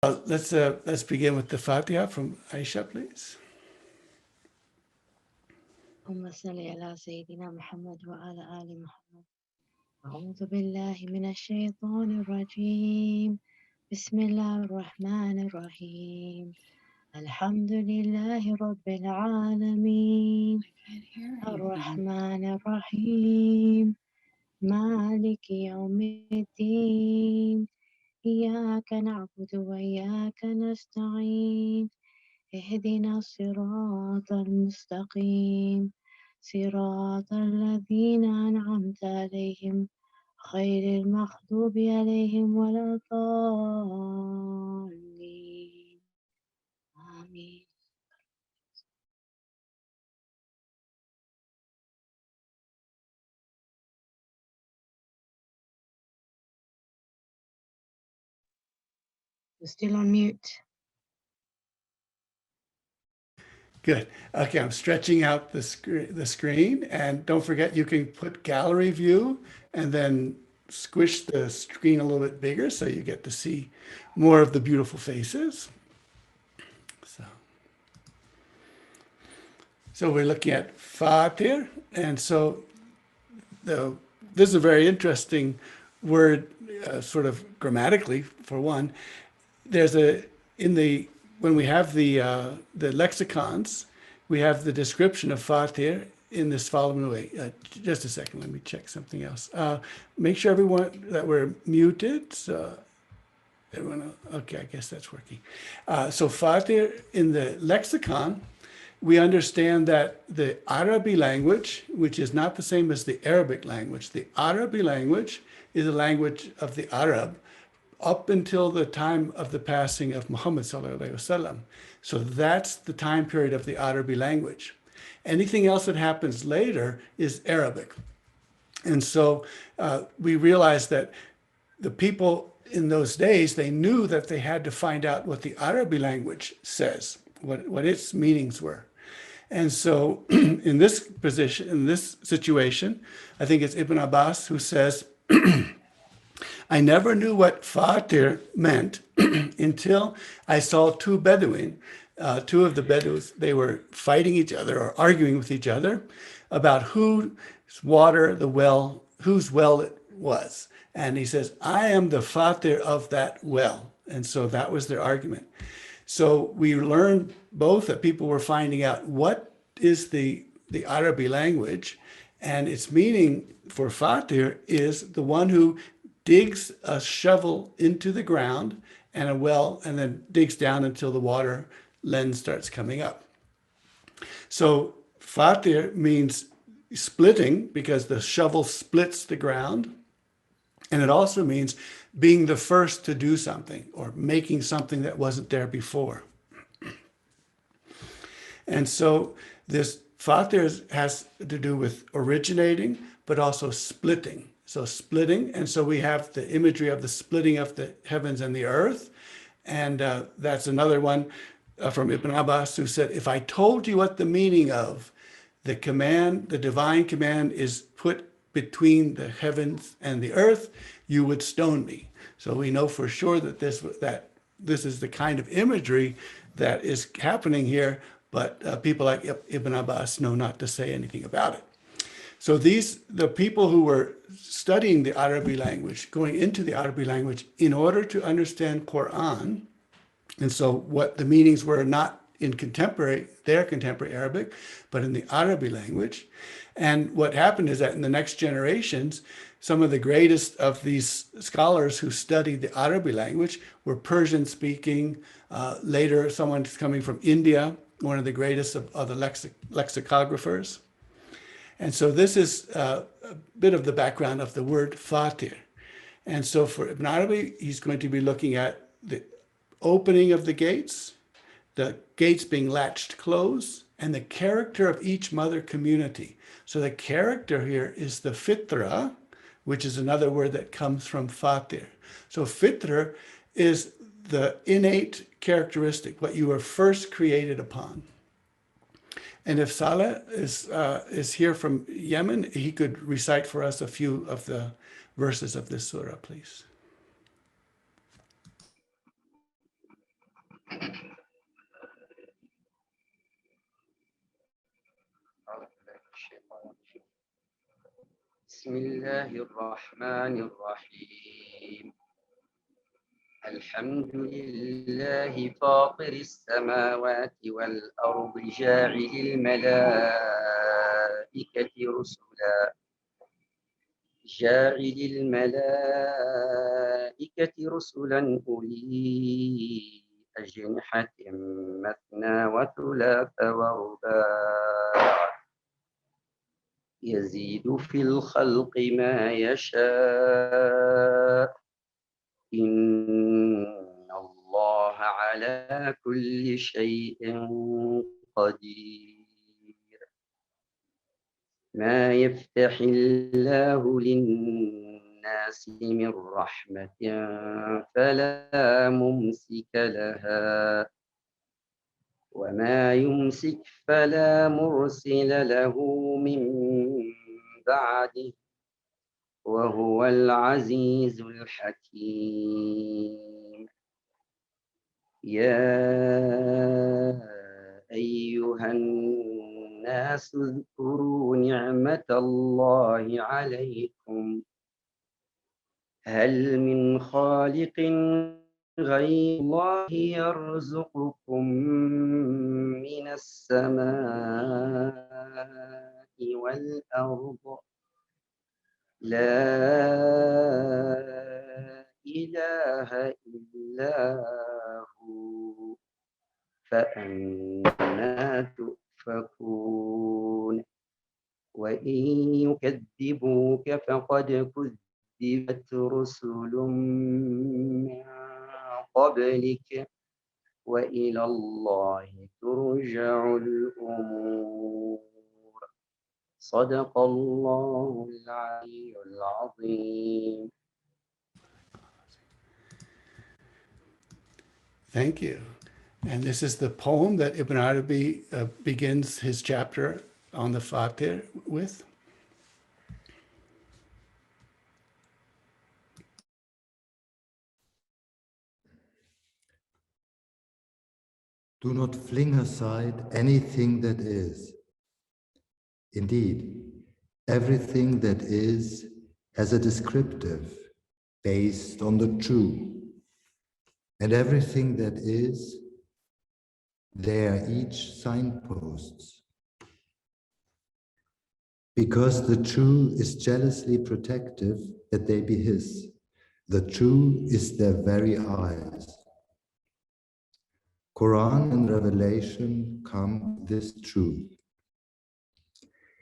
Let's begin with the Fatiha from Aisha, please. اللهم صل على سيدنا محمد وعلى آل محمد. أعوذ بالله من الشيطان الرجيم. بسم الله الرحمن الرحيم. الحمد لله رب العالمين الرحمن الرحيم مالك يوم الدين إياك نعبد وإياك نستعين اهدنا الصراط المستقيم صراط الذين أنعمت عليهم غير المغضوب عليهم ولا الضالين آمين. You're still on mute. Good. Okay, I'm stretching out the screen, and don't forget you can put gallery view and then squish the screen a little bit bigger so you get to see more of the beautiful faces. So we're looking at Fatir, and so this is a very interesting word, sort of grammatically. For one, there's when we have the lexicons, we have the description of Fatir in this following way. Just a second, let me check something else. Make sure everyone that we're muted. So everyone, okay, I guess that's working. So Fatir in the lexicon, we understand that the Arabi language, which is not the same as the Arabic language, the Arabi language is a language of the Arab, up until the time of the passing of Muhammad sallallahu alaihi wasallam. So that's the time period of the Arabi language. Anything else that happens later is Arabic. And so we realize that the people in those days, they knew that they had to find out what the Arabi language says, what its meanings were. And so in this position, in this situation, I think it's Ibn Abbas who says, I never knew what Fatir meant until I saw two Bedouin, two of the Bedouins. They were fighting each other or arguing with each other about whose well it was. And he says, I am the Fatir of that well. And so that was their argument. So we learned both that people were finding out what is the Arabi language, and its meaning for Fatir is the one who digs a shovel into the ground and a well, and then digs down until the water lens starts coming up. So Fatir means splitting because the shovel splits the ground. And it also means being the first to do something or making something that wasn't there before. And so this Fatir has to do with originating, but also splitting. So splitting, and so we have the imagery of the splitting of the heavens and the earth. And that's another one from Ibn Abbas who said, if I told you what the meaning of the command, the divine command is put between the heavens and the earth, you would stone me. So we know for sure that this is the kind of imagery that is happening here, but people like Ibn Abbas know not to say anything about it. So the people who were studying the Arabi language, going into the Arabi language in order to understand Quran, and so what the meanings were not in their contemporary Arabic, but in the Arabi language. And what happened is that in the next generations, some of the greatest of these scholars who studied the Arabi language were Persian speaking. Later, someone coming from India, one of the greatest of the lexicographers. And so this is a bit of the background of the word Fatir. And so for Ibn Arabi, he's going to be looking at the opening of the gates being latched close, and the character of each mother community. So the character here is the fitra, which is another word that comes from Fatir. So fitra is the innate characteristic, what you were first created upon. And if Saleh is here from Yemen, he could recite for us a few of the verses of this surah, please. بسم الله الرحمن الرحيم الحمد لله فاطر السماوات والأرض جاعل الملائكة رسلا أولي أجنحة مثنى وثلاث ورباع يزيد في الخلق ما يشاء إن الله على كل شيء قدير ما يفتح الله للناس من رحمة فلا ممسك لها وما يمسك فلا مرسل له من بعده وهو العزيز الحكيم يا أيها الناس اذكروا نعمة الله عليكم هل من خالق غير الله يرزقكم من السماء والأرض لا إله إلا هو فأنا تؤفكون وإن يكذبوك فقد كذبت رسل من قبلك وإلى الله ترجع الأمور صدق الله العلي العظيم. Thank you. And this is the poem that Ibn Arabi begins his chapter on the Fatih with. Do not fling aside anything that is. Indeed, everything that is has a descriptive based on the true, and everything that is, they are each signposts. Because the true is jealously protective that they be his, the true is their very eyes. Quran and Revelation come with this truth.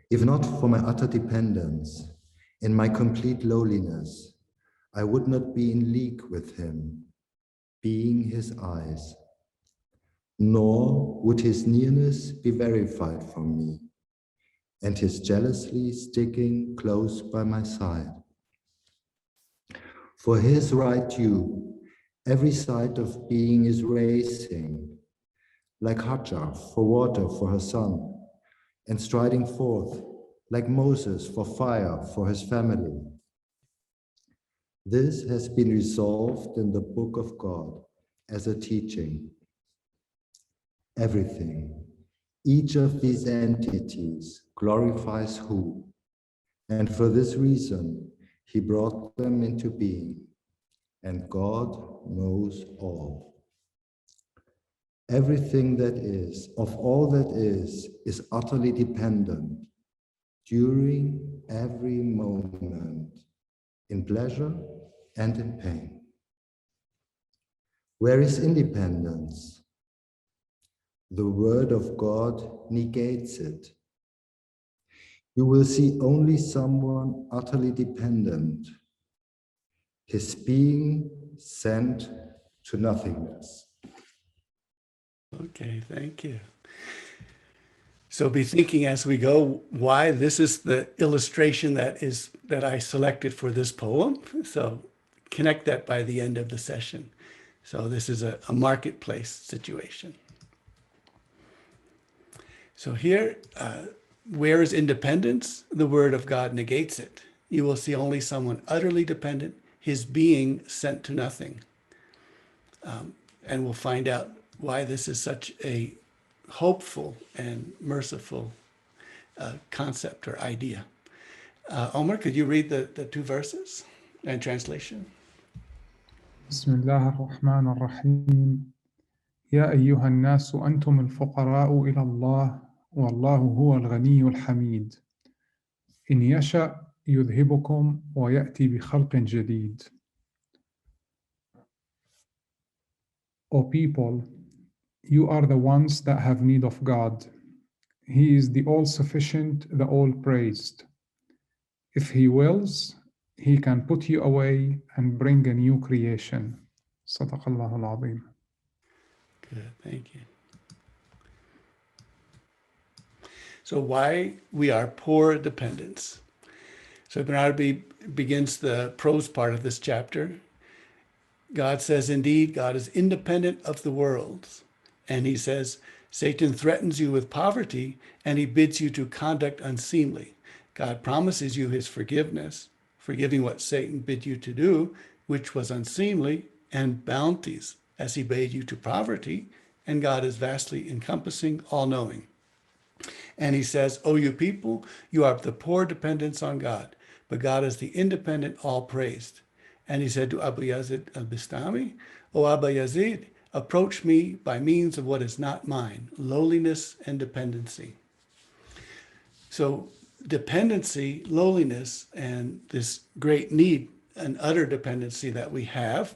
If not for my utter dependence, in my complete lowliness, I would not be in league with him, being his eyes, nor would his nearness be verified for me, and his jealously sticking close by my side. For his right due, every side of being is racing, like Hajar for water for her son, and striding forth, like Moses for fire for his family. This has been resolved in the book of God as a teaching. Everything, each of these entities glorifies who, and for this reason, he brought them into being, and God knows all. Everything that is, of all that is utterly dependent during every moment, in pleasure and in pain. Where is independence? The word of God negates it. You will see only someone utterly dependent, his being sent to nothingness. Okay, thank you. So be thinking as we go why this is the illustration that I selected for this poem. So connect that by the end of the session. So this is a marketplace situation. So here, where is independence? The word of God negates it. You will see only someone utterly dependent, his being sent to nothing. And we'll find out why this is such a hopeful and merciful concept or idea. Omar, could you read the two verses and translation? بسم الله الرحمن الرحيم يا أيها الناس أنتم الفقراء إلى الله والله هو الغني الحميد إن يشأ يذهبكم ويأتي بخلق جديد. O people, you are the ones that have need of God. He is the all-sufficient, the all-praised. If He wills, He can put you away and bring a new creation. صدق الله العظيم. Good, thank you. So why we are poor dependents. So Ibn Arabi begins the prose part of this chapter. God says, indeed, God is independent of the worlds. And he says, Satan threatens you with poverty and he bids you to conduct unseemly. God promises you his forgiveness, forgiving what Satan bid you to do, which was unseemly, and bounties as he bade you to poverty. And God is vastly encompassing, all-knowing. And he says, O you people, you are the poor dependents on God, but God is the independent, all-praised. And he said to Abu Yazid al-Bistami, O Abu Yazid, approach me by means of what is not mine, lowliness and dependency. So dependency, lowliness, and this great need and utter dependency that we have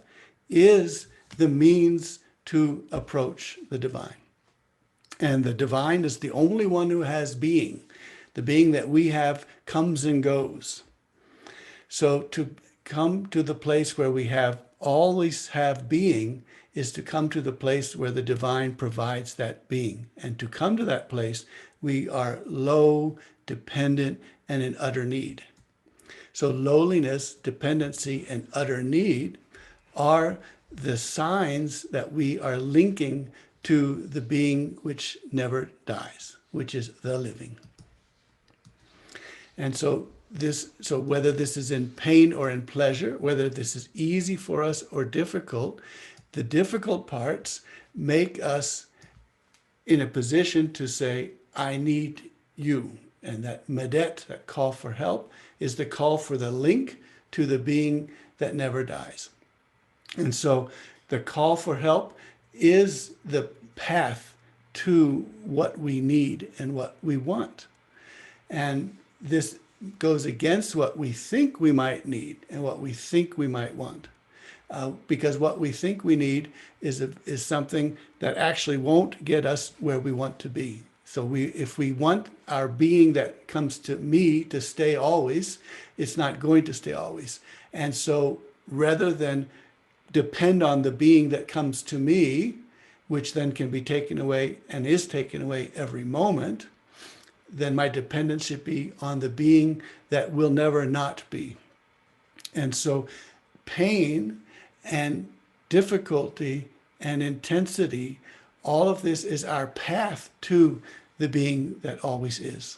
is the means to approach the divine. And the divine is the only one who has being. The being that we have comes and goes. So to come to the place where we always have being is to come to the place where the divine provides that being. And to come to that place, we are low, dependent, and in utter need. So lowliness, dependency, and utter need are the signs that we are linking to the being which never dies, which is the living. And so whether this is in pain or in pleasure, whether this is easy for us or difficult, the difficult parts make us in a position to say, I need you. And that medet, that call for help, is the call for the link to the being that never dies. And so the call for help is the path to what we need and what we want. And this goes against what we think we might need and what we think we might want. Because what we think we need is something that actually won't get us where we want to be. So if we want our being that comes to me to stay always, it's not going to stay always. And so rather than depend on the being that comes to me, which then can be taken away and is taken away every moment, then my dependence should be on the being that will never not be. And so pain and difficulty and intensity, all of this is our path to the being that always is.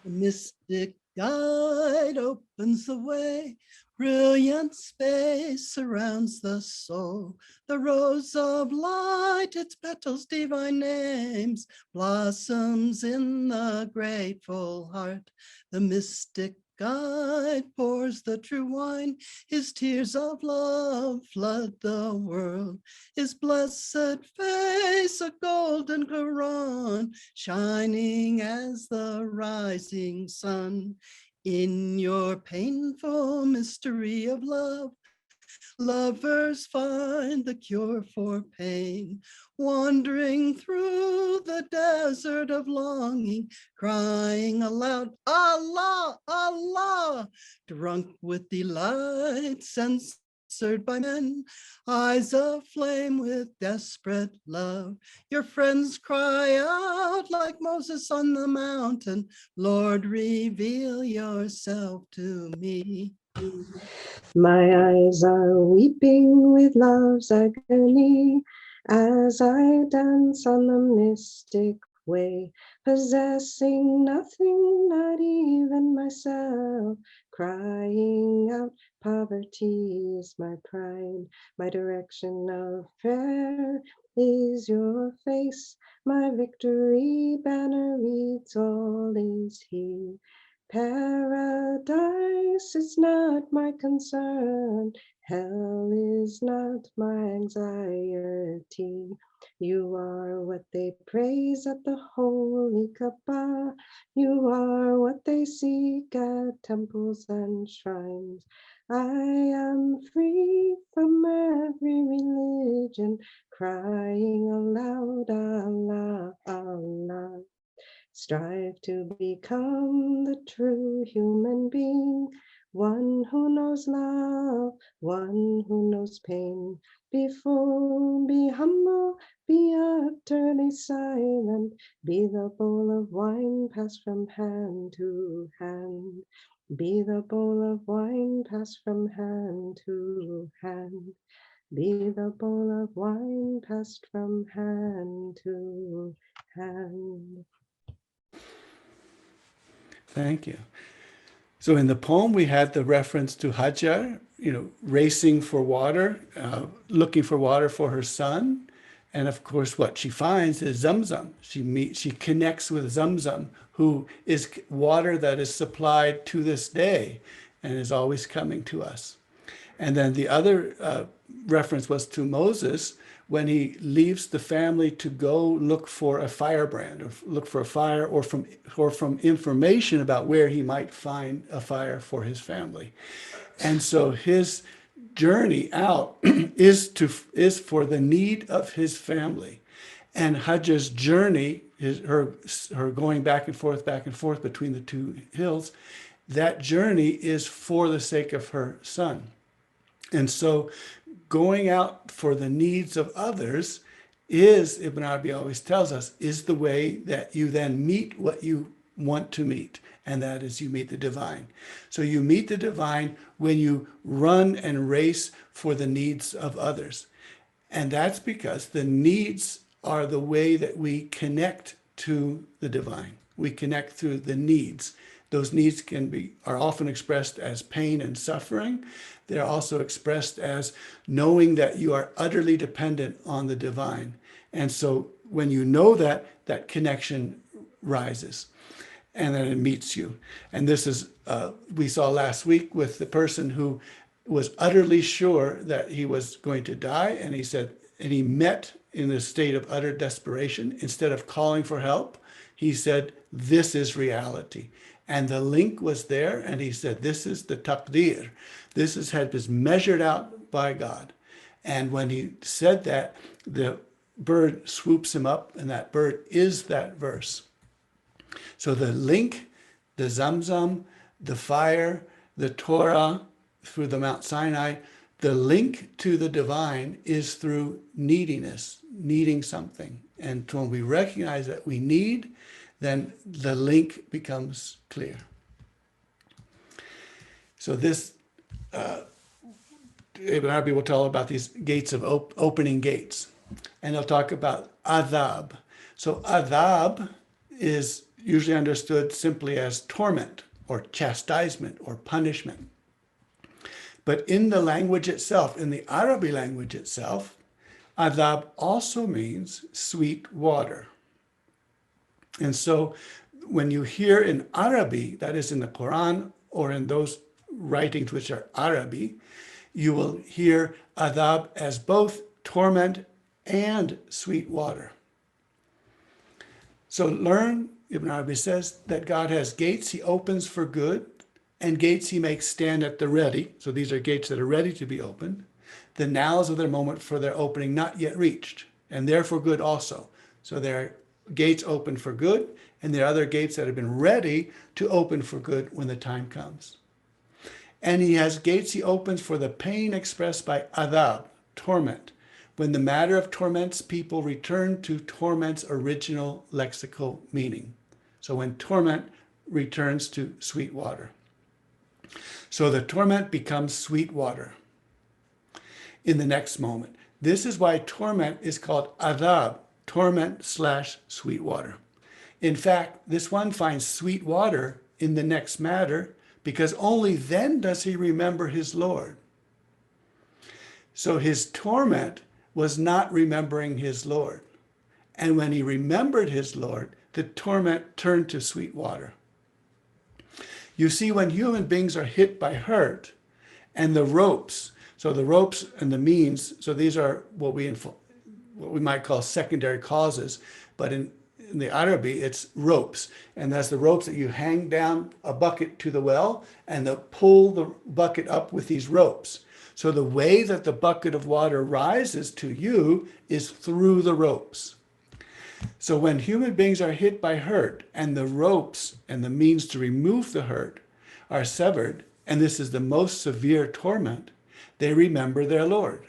The mystic guide opens the way. Brilliant space surrounds the soul. The rose of light, its petals divine names, blossoms in the grateful heart. The mystic guide pours the true wine. His tears of love flood the world. His blessed face, a golden Quran, shining as the rising sun. In your painful mystery of love, lovers find the cure for pain, wandering through the desert of longing, crying aloud, Allah, Allah, drunk with delight, censored by men, eyes aflame with desperate love. Your friends cry out like Moses on the mountain, Lord, reveal yourself to me. My eyes are weeping with love's agony as I dance on the mystic way, possessing nothing, not even myself, crying out, poverty is my pride, my direction of prayer is your face, my victory banner reads, all is He. Paradise is not my concern, hell is not my anxiety. You are what they praise at the holy Kaaba. You are what they seek at temples and shrines. I am free from every religion, crying aloud, Allah, Allah. Strive to become the true human being, one who knows love, one who knows pain. Be full, be humble, be utterly silent, be the bowl of wine passed from hand to hand. Be the bowl of wine passed from hand to hand. Be the bowl of wine passed from hand to hand. Thank you. So in the poem, we had the reference to Hajar, racing for water, looking for water for her son. And of course, what she finds is Zamzam. She connects with Zamzam, who is water that is supplied to this day and is always coming to us. And then the other reference was to Moses, when he leaves the family to go look for a firebrand, or look for a fire, or from information about where he might find a fire for his family. And so his journey out is for the need of his family. And Hajar's journey, her going back and forth between the two hills, that journey is for the sake of her son. And so going out for the needs of others is, Ibn Arabi always tells us, is the way that you then meet what you want to meet. And that is, you meet the divine. So you meet the divine when you run and race for the needs of others. And that's because the needs are the way that we connect to the divine. We connect through the needs. Those needs are often expressed as pain and suffering. They're also expressed as knowing that you are utterly dependent on the divine. And so when you know that, that connection rises and then it meets you. And this is, we saw last week with the person who was utterly sure that he was going to die. And he met in a state of utter desperation. Instead of calling for help, he said, this is reality. And the link was there, and he said, this is the taqdeer. This is measured out by God. And when he said that, the bird swoops him up, and that bird is that verse. So the link, the Zamzam, the fire, the Torah through the Mount Sinai, the link to the divine is through neediness, needing something. And when we recognize that we need, then the link becomes clear. So this, Ibn Arabi will tell about these gates of opening gates. And he'll talk about adhab. So adhab is usually understood simply as torment or chastisement or punishment. But in the language itself, in the Arabic language itself, adhab also means sweet water. And so when you hear in Arabi, that is in the Quran or in those writings which are Arabi, you will hear adhab as both torment and sweet water. So learn, Ibn Arabi says, that God has gates he opens for good and gates he makes stand at the ready. So these are gates that are ready to be opened. The nows of their moment for their opening not yet reached, and therefore good also. So there are gates open for good, and there are other gates that have been ready to open for good when the time comes. And he has gates he opens for the pain expressed by adhab, torment, when the matter of torments people return to torment's original lexical meaning. So when torment returns to sweet water. So the torment becomes sweet water in the next moment. This is why torment is called adhab, torment / sweet water. In fact, this one finds sweet water in the next matter, because only then does he remember his Lord. So his torment was not remembering his Lord. And when he remembered his Lord, the torment turned to sweet water. You see, when human beings are hit by hurt, and the ropes, so the ropes and the means, so these are what we might call secondary causes, but in the Arabi, it's ropes. And that's the ropes that you hang down a bucket to the well and pull the bucket up with these ropes. So the way that the bucket of water rises to you is through the ropes. So when human beings are hit by hurt and the ropes and the means to remove the hurt are severed, and this is the most severe torment, they remember their Lord.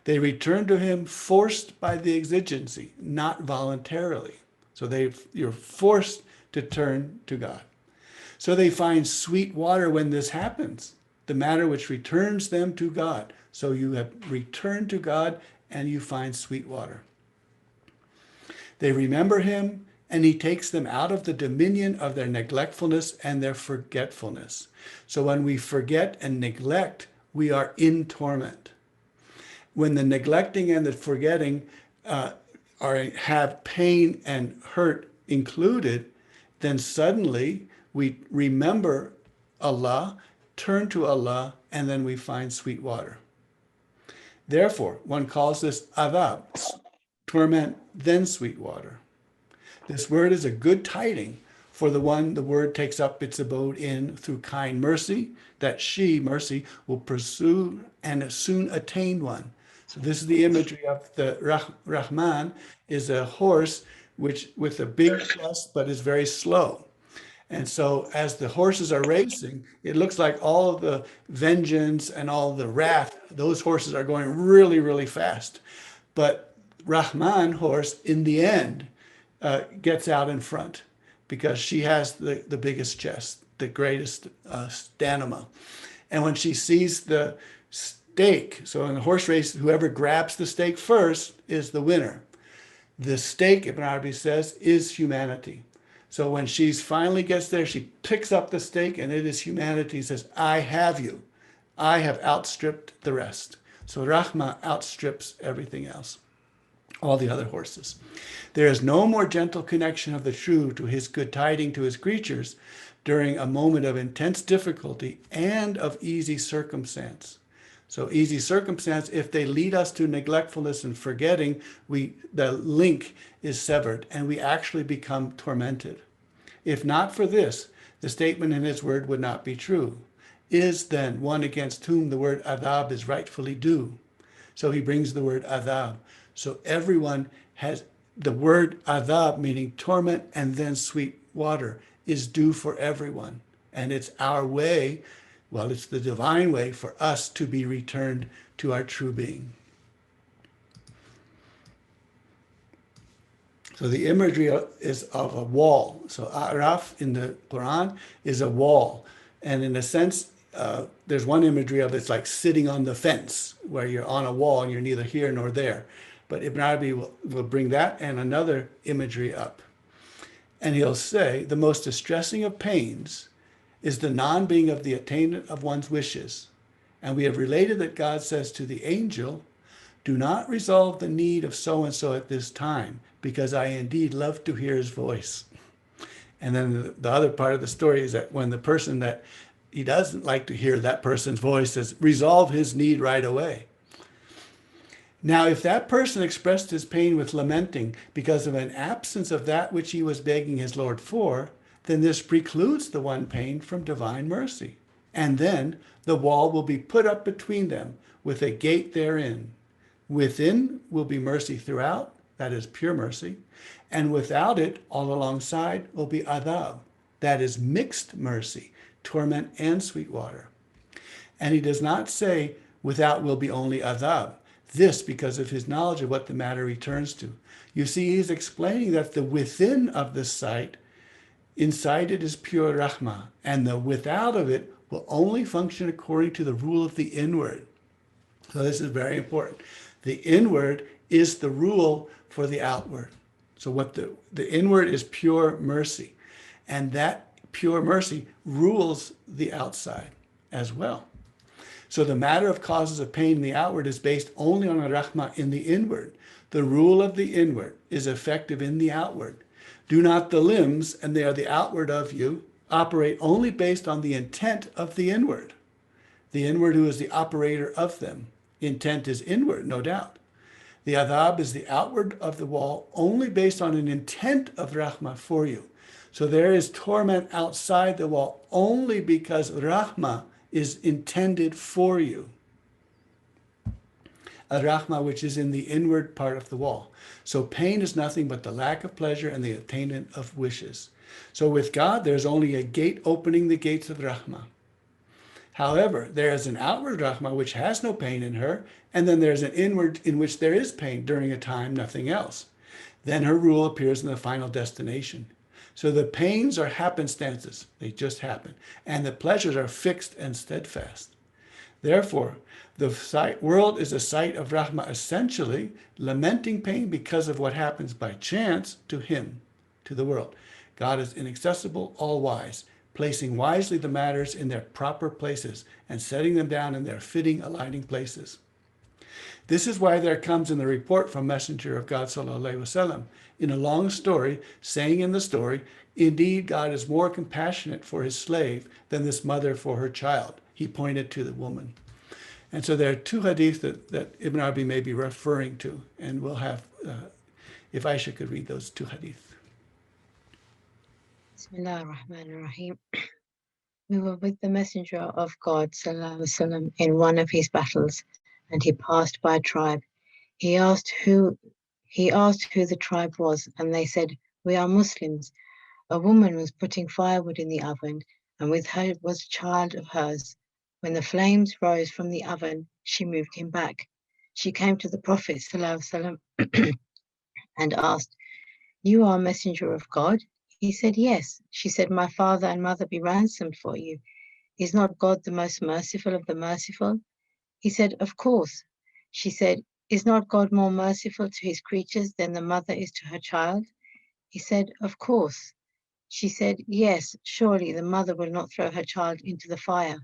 They return to him forced by the exigency, not voluntarily. So you're forced to turn to God. So they find sweet water when this happens, the matter which returns them to God. So you have returned to God and you find sweet water. They remember him, and he takes them out of the dominion of their neglectfulness and their forgetfulness. So when we forget and neglect, we are in torment. When the neglecting and the forgetting have pain and hurt included, then suddenly we remember Allah, turn to Allah, and then we find sweet water. Therefore, one calls this adhab, torment, then sweet water. This word is a good tiding for the one the word takes up its abode in through kind mercy, that she, mercy, will pursue and soon attain one. So this is the imagery of the Rahman, is a horse which with a big chest but is very slow. And so as the horses are racing, it looks like all of the vengeance and all the wrath, those horses are going really, really fast. But Rahman horse, in the end, gets out in front because she has the biggest chest, the greatest stamina. And when she sees the stake, so in the horse race, whoever grabs the stake first is the winner. The stake, Ibn Arabi says, is humanity. So when she finally gets there, she picks up the stake, and it is humanity. Says, I have you. I have outstripped the rest. So Rahma outstrips everything else, all the other horses. There is no more gentle connection of the true to his good tiding to his creatures during a moment of intense difficulty and of easy circumstance. So easy circumstance, if they lead us to neglectfulness and forgetting, the link is severed and we actually become tormented. If not for this, the statement in his word would not be true. Is then one against whom the word adhab is rightfully due. So he brings the word adhab. So everyone has the word adhab, meaning torment and then sweet water, is due for everyone. And it's our way, well, it's the divine way for us to be returned to our true being. So the imagery is of a wall. So Araf in the Quran is a wall. And in a sense, there's one imagery of it's like sitting on the fence where you're on a wall and you're neither here nor there. But Ibn Arabi will bring that and another imagery up. And he'll say, the most distressing of pains is the non-being of the attainment of one's wishes. And we have related that God says to the angel, do not resolve the need of so-and-so at this time, because I indeed love to hear his voice. And then the other part of the story is that when the person that he doesn't like to hear that person's voice says, resolve his need right away. Now, if that person expressed his pain with lamenting because of an absence of that which he was begging his Lord for, then this precludes the one pain from divine mercy. And then the wall will be put up between them with a gate therein. Within will be mercy throughout, that is pure mercy, and without it, all alongside, will be adhab, that is mixed mercy, torment and sweet water. And he does not say, without will be only adhab, this because of his knowledge of what the matter returns to. You see, he's explaining that the within of the sight, inside it is pure rahmah, and the without of it will only function according to the rule of the inward. So this is very important. The inward is the rule for the outward. So what the inward is pure mercy. And that pure mercy rules the outside as well. So the matter of causes of pain in the outward is based only on a rahmah in the inward. The rule of the inward is effective in the outward. Do not the limbs, and they are the outward of you, operate only based on the intent of the inward. The inward who is the operator of them. Intent is inward, no doubt. The adhab is the outward of the wall only based on an intent of rahmah for you. So there is torment outside the wall only because rahmah is intended for you. A rahmah which is in the inward part of the wall. So pain is nothing but the lack of pleasure and the attainment of wishes. So with God, there's only a gate opening the gates of rahmah. However, there is an outward rahmah which has no pain in her, and then there's an inward in which there is pain during a time, nothing else. Then her rule appears in the final destination. So the pains are happenstances, they just happen, and the pleasures are fixed and steadfast. Therefore, the world is a site of rahmah, essentially lamenting pain because of what happens by chance to him, to the world. God is inaccessible, all-wise, placing wisely the matters in their proper places and setting them down in their fitting, aligning places. This is why there comes in the report from Messenger of God, sallallahu alaihi wasallam, in a long story, saying in the story, indeed, God is more compassionate for his slave than this mother for her child. He pointed to the woman. And so there are two hadith that Ibn Arabi may be referring to, and we'll have, if Aisha could read those two hadith. Bismillah ar-Rahman ar-Rahim. We were with the Messenger of God sallallahu alaihi wasallam in one of his battles, and he passed by a tribe. He asked who the tribe was, and they said, "We are Muslims." A woman was putting firewood in the oven, and with her was a child of hers. When the flames rose from the oven, she moved him back. She came to the Prophet sallallahu alaihi wasallam and asked, "You are a messenger of God?" He said, "Yes." She said, "My father and mother be ransomed for you. Is not God the most merciful of the merciful?" He said, "Of course." She said, "Is not God more merciful to his creatures than the mother is to her child?" He said, "Of course." She said, "Yes, surely the mother will not throw her child into the fire."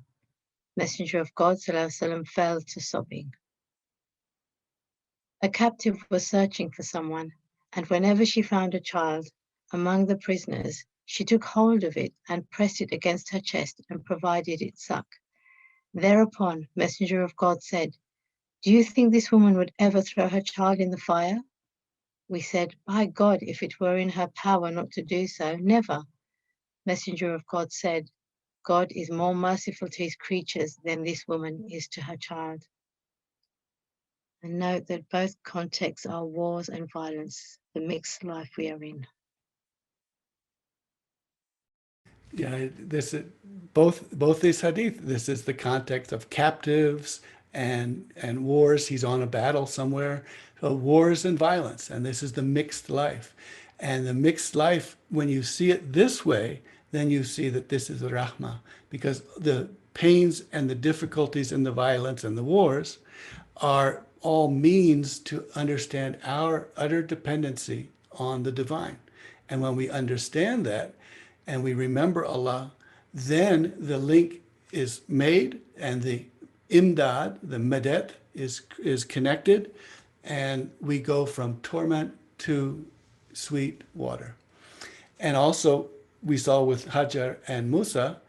Messenger of God sallallahu alaihi wasallam fell to sobbing. A captive was searching for someone, and whenever she found a child among the prisoners, she took hold of it and pressed it against her chest and provided it suck. Thereupon, Messenger of God said, "Do you think this woman would ever throw her child in the fire?" We said, "By God, if it were in her power not to do so, never." Messenger of God said, "God is more merciful to his creatures than this woman is to her child." And note that both contexts are wars and violence, the mixed life we are in. Yeah, this is both these hadith. This is the context of captives and wars. He's on a battle somewhere. So wars and violence, and this is the mixed life. And the mixed life, when you see it this way, then you see that this is a rahmah, because the pains and the difficulties and the violence and the wars are all means to understand our utter dependency on the divine. And when we understand that, and we remember Allah, then the link is made and the imdad, the medet, is connected, and we go from torment to sweet water. And also, we saw with Hajar and Musa,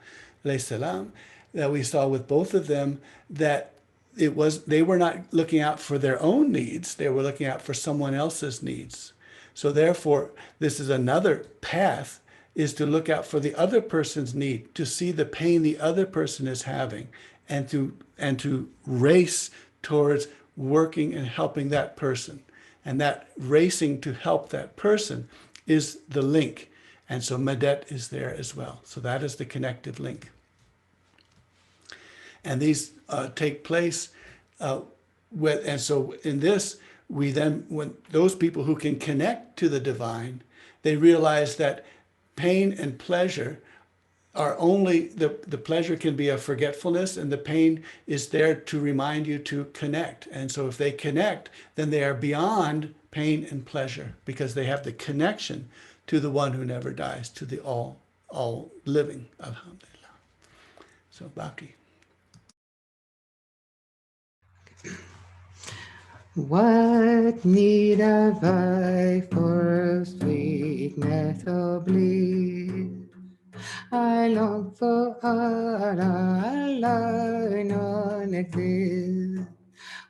alayhi salam, that we saw with both of them that they were not looking out for their own needs, they were looking out for someone else's needs. So therefore, this is another path, is to look out for the other person's need, to see the pain the other person is having, and to race towards working and helping that person. And that racing to help that person is the link. And so Medet is there as well. So that is the connective link. And these take place and so in this, we then, when those people who can connect to the divine, they realize that pain and pleasure are only, the pleasure can be a forgetfulness, and the pain is there to remind you to connect. And so if they connect, then they are beyond pain and pleasure, because they have the connection to the one who never dies, to the all living. Alhamdulillah. So Baki. What need have I for sweetness of bliss? I long for Allah, Allah, none exists.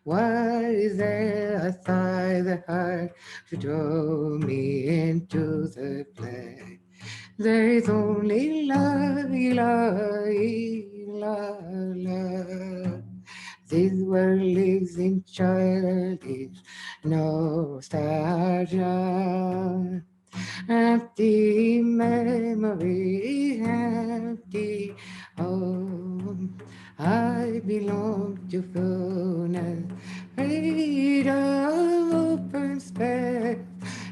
What is there outside the heart to draw me into the play? There is only love, love, love, love. This world lives in childish nostalgia. Empty memory, empty home. I belong to fullness, freedom, open space.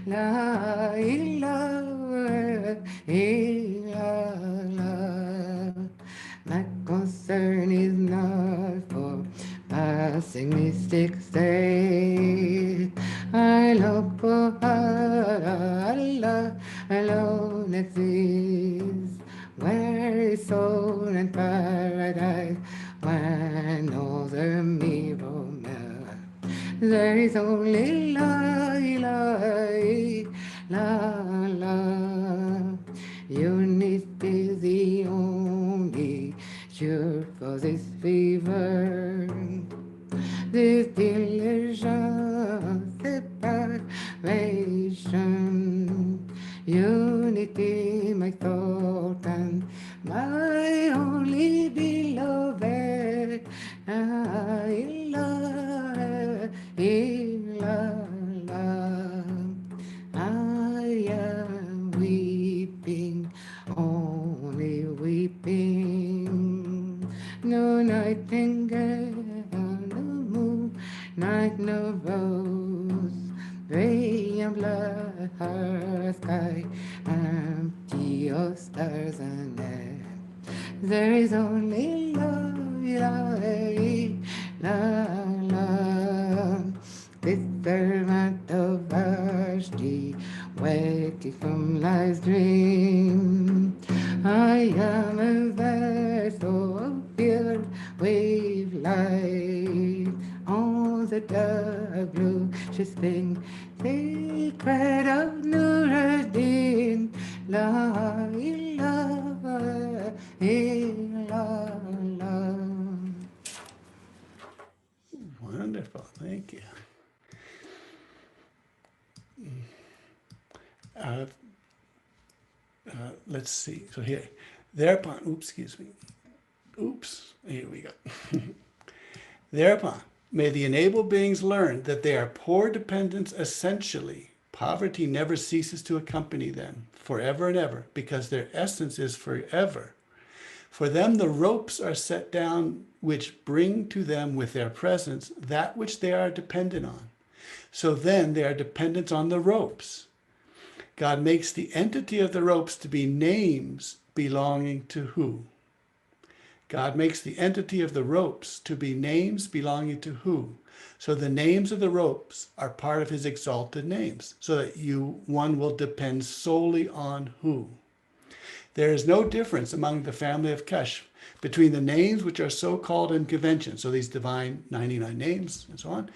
La ilaha illallah. My concern is not for passing mystic state. I look for Allah alone exists. Where is soul and paradise when all the mirror melt? There is only la ilaha illallah. Unity is the only cure for this fever. This delusion, separation, unity, my thought and my only beloved. La ilaha illallah. I am weeping, only weeping. No nightingale, no moon, night, no rose. Gray and black sky, empty of stars and air. There is only love, love, love. This servant of Vashti, waking from life's dream. I am a vessel of pure wave light. On the dark blue, she sings, secret of Nuruddin. La ilaha illallah. Wonderful. Thank you. Let's see. So here, thereupon, here we go. Thereupon, may the enabled beings learn that they are poor dependents essentially. Poverty never ceases to accompany them forever and ever, because their essence is forever. For them, the ropes are set down which bring to them with their presence that which they are dependent on. So then they are dependent on the ropes. God makes the entity of the ropes to be names belonging to who? God makes the entity of the ropes to be names belonging to who? So the names of the ropes are part of his exalted names, so that one will depend solely on who? There is no difference among the family of Kashf between the names which are so called in convention, so these divine 99 names and so on,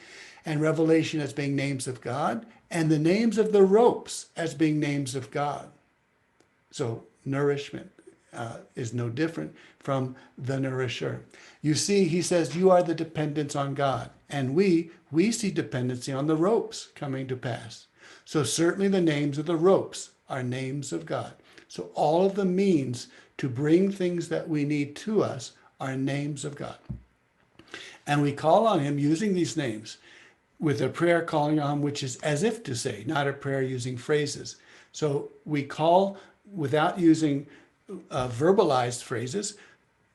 and revelation as being names of God, and the names of the ropes as being names of God. So nourishment is no different from the nourisher. You see, he says, you are the dependence on God. And we see dependency on the ropes coming to pass. So certainly the names of the ropes are names of God. So all of the means to bring things that we need to us are names of God. And we call on him using these names with a prayer calling on him, which is as if to say, not a prayer using phrases. So we call without using verbalized phrases.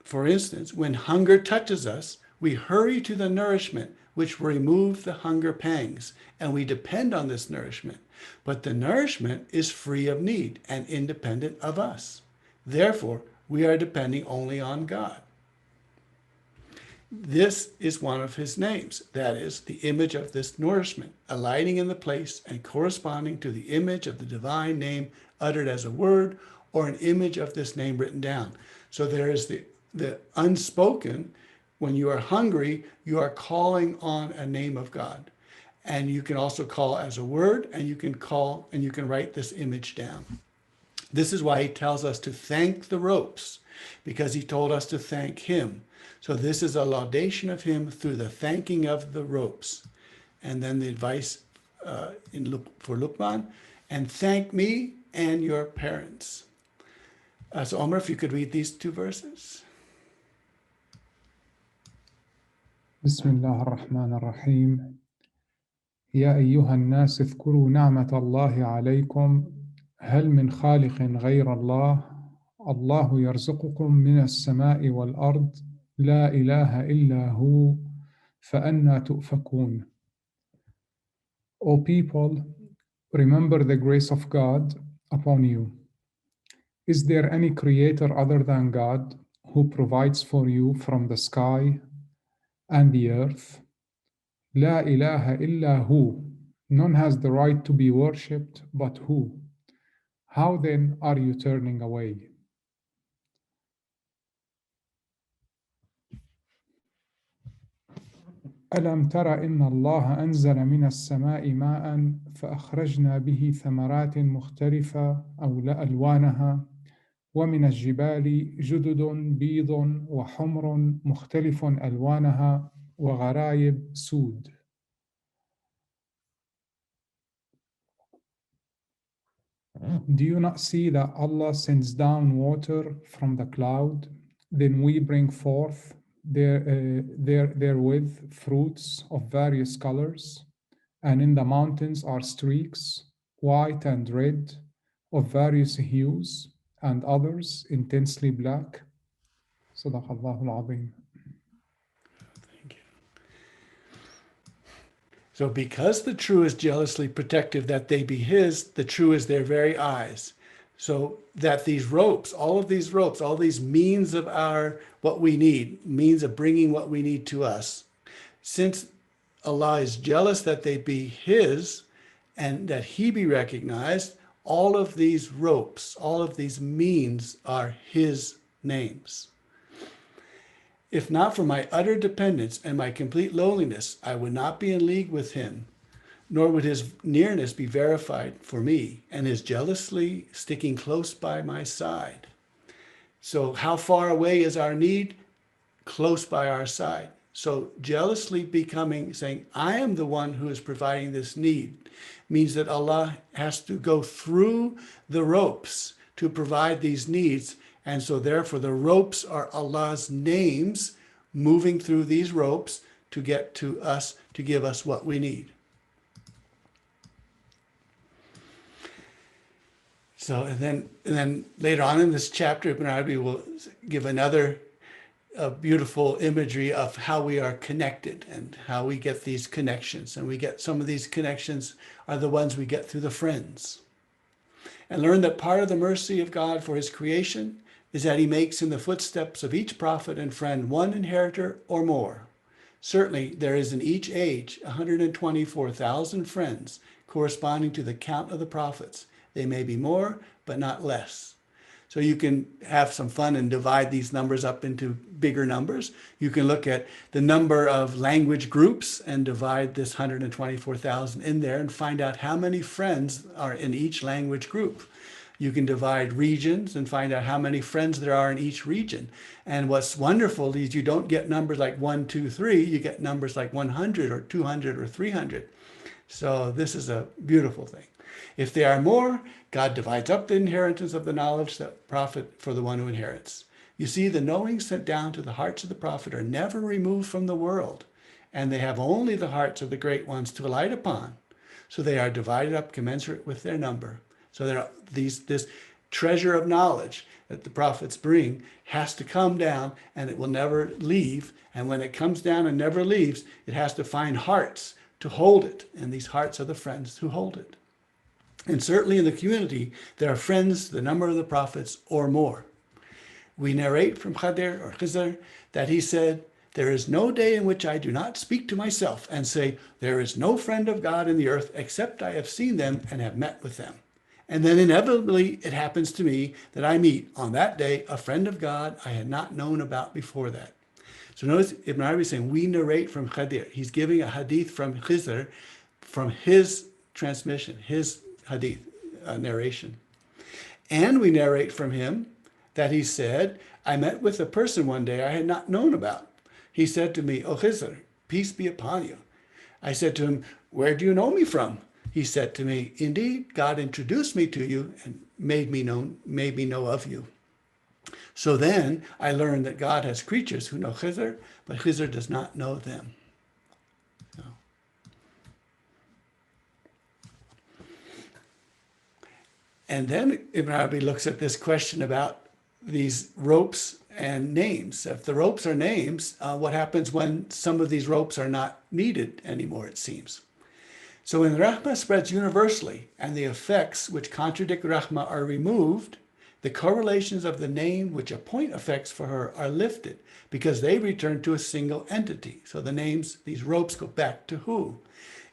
For instance, when hunger touches us, we hurry to the nourishment which will remove the hunger pangs, and we depend on this nourishment. But the nourishment is free of need and independent of us. Therefore, we are depending only on God. This is one of his names. That is the image of this nourishment, alighting in the place and corresponding to the image of the divine name uttered as a word, or an image of this name written down. So there is the unspoken. When you are hungry, you are calling on a name of God. And you can also call as a word, and you can write this image down. This is why he tells us to thank the ropes, because he told us to thank him. So this is a laudation of him through the thanking of the ropes. And then the advice for Luqman, and thank me and your parents. So Omar, if you could read these two verses. بسم الله الرحمن الرحيم. يا أيها الناس اذكروا نعمة الله عليكم هل من خالق غير الله الله يرزقكم من السماء والأرض لا إله إلا هو فأنى تؤفكون. O people, remember the grace of God upon you. Is there any creator other than God who provides for you from the sky and the earth? La ilaha illa hu. None has the right to be worshipped but who. How then are you turning away? ألم تر إن الله أنزل من السماء ماء فأخرجنا به ثمرات مختلفة ألوانها ومن الجبال جدد بيض وحمر مختلف ألوانها وغرايب سود. Do you not see that Allah sends down water from the cloud, then we bring forth therewith fruits of various colors, and in the mountains are streaks, white and red, of various hues, and others intensely black. Sadaqallahu al-Azim. Thank you. So because the true is jealously protective that they be his, the true is their very eyes. So that these ropes, all these means of what we need, means of bringing what we need to us, since Allah is jealous that they be his and that he be recognized, all of these ropes, all of these means are his names. If not for my utter dependence and my complete lowliness, I would not be in league with him, nor would his nearness be verified for me, and his jealously sticking close by my side. So how far away is our need? Close by our side. So jealously saying, I am the one who is providing this need, means that Allah has to go through the ropes to provide these needs. And so therefore the ropes are Allah's names moving through these ropes to get to us, to give us what we need. So, and then later on in this chapter, Ibn Arabi will give another beautiful imagery of how we are connected and how we get these connections. And we get some of these connections are the ones we get through the friends. And learn that part of the mercy of God for his creation is that he makes in the footsteps of each prophet and friend one inheritor or more. Certainly there is in each age 124,000 friends corresponding to the count of the prophets. They may be more, but not less. So you can have some fun and divide these numbers up into bigger numbers. You can look at the number of language groups and divide this 124,000 in there and find out how many friends are in each language group. You can divide regions and find out how many friends there are in each region. And what's wonderful is you don't get numbers like 1, 2, 3. You get numbers like 100 or 200 or 300. So this is a beautiful thing. If there are more, God divides up the inheritance of the knowledge that profit for the one who inherits. You see, the knowings sent down to the hearts of the prophet are never removed from the world, and they have only the hearts of the great ones to alight upon. So they are divided up commensurate with their number. So there are this treasure of knowledge that the prophets bring has to come down, and it will never leave. And when it comes down and never leaves, it has to find hearts to hold it, and these hearts are the friends who hold it. And certainly in the community, there are friends, the number of the prophets, or more. We narrate from Khidr that he said There is no day in which I do not speak to myself and say, there is no friend of God in the earth except I have seen them and have met with them. And then inevitably it happens to me that I meet on that day a friend of God I had not known about before that. So notice Ibn Arabi is saying, we narrate from Khadir. He's giving a hadith from Khizr, from his transmission, his hadith narration. And we narrate from him that he said, I met with a person one day I had not known about. He said to me, O Khizr, peace be upon you. I said to him, where do you know me from? He said to me, indeed, God introduced me to you and made me know of you. So then I learned that God has creatures who know Khizr, but Khizr does not know them. So. And then Ibn Arabi looks at this question about these ropes and names. If the ropes are names, what happens when some of these ropes are not needed anymore, it seems? So when Rahmah spreads universally and the effects which contradict Rahmah are removed, the correlations of the name which appoint effects for her are lifted because they return to a single entity. So the names, these ropes, go back to who?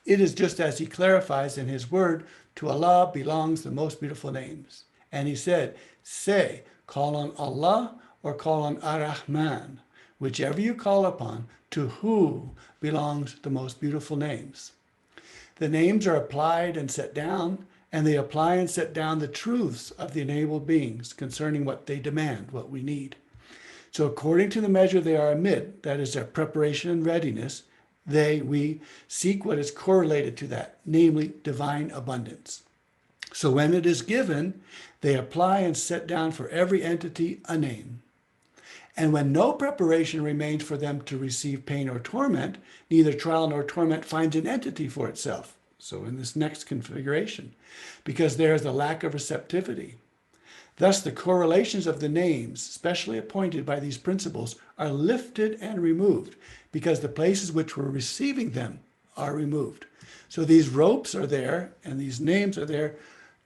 It is just as he clarifies in his word, to Allah belongs the most beautiful names. And he said, say, call on Allah or call on Ar-Rahman, whichever you call upon, to who belongs the most beautiful names. The names are applied and set down, and they apply and set down the truths of the enabled beings concerning what they demand, what we need. So according to the measure they are amid, that is their preparation and readiness, we seek what is correlated to that, namely divine abundance. So when it is given, they apply and set down for every entity a name. And when no preparation remains for them to receive pain or torment, neither trial nor torment finds an entity for itself. So in this next configuration, because there is a lack of receptivity. Thus the correlations of the names, specially appointed by these principles, are lifted and removed, because the places which were receiving them are removed. So these ropes are there, and these names are there,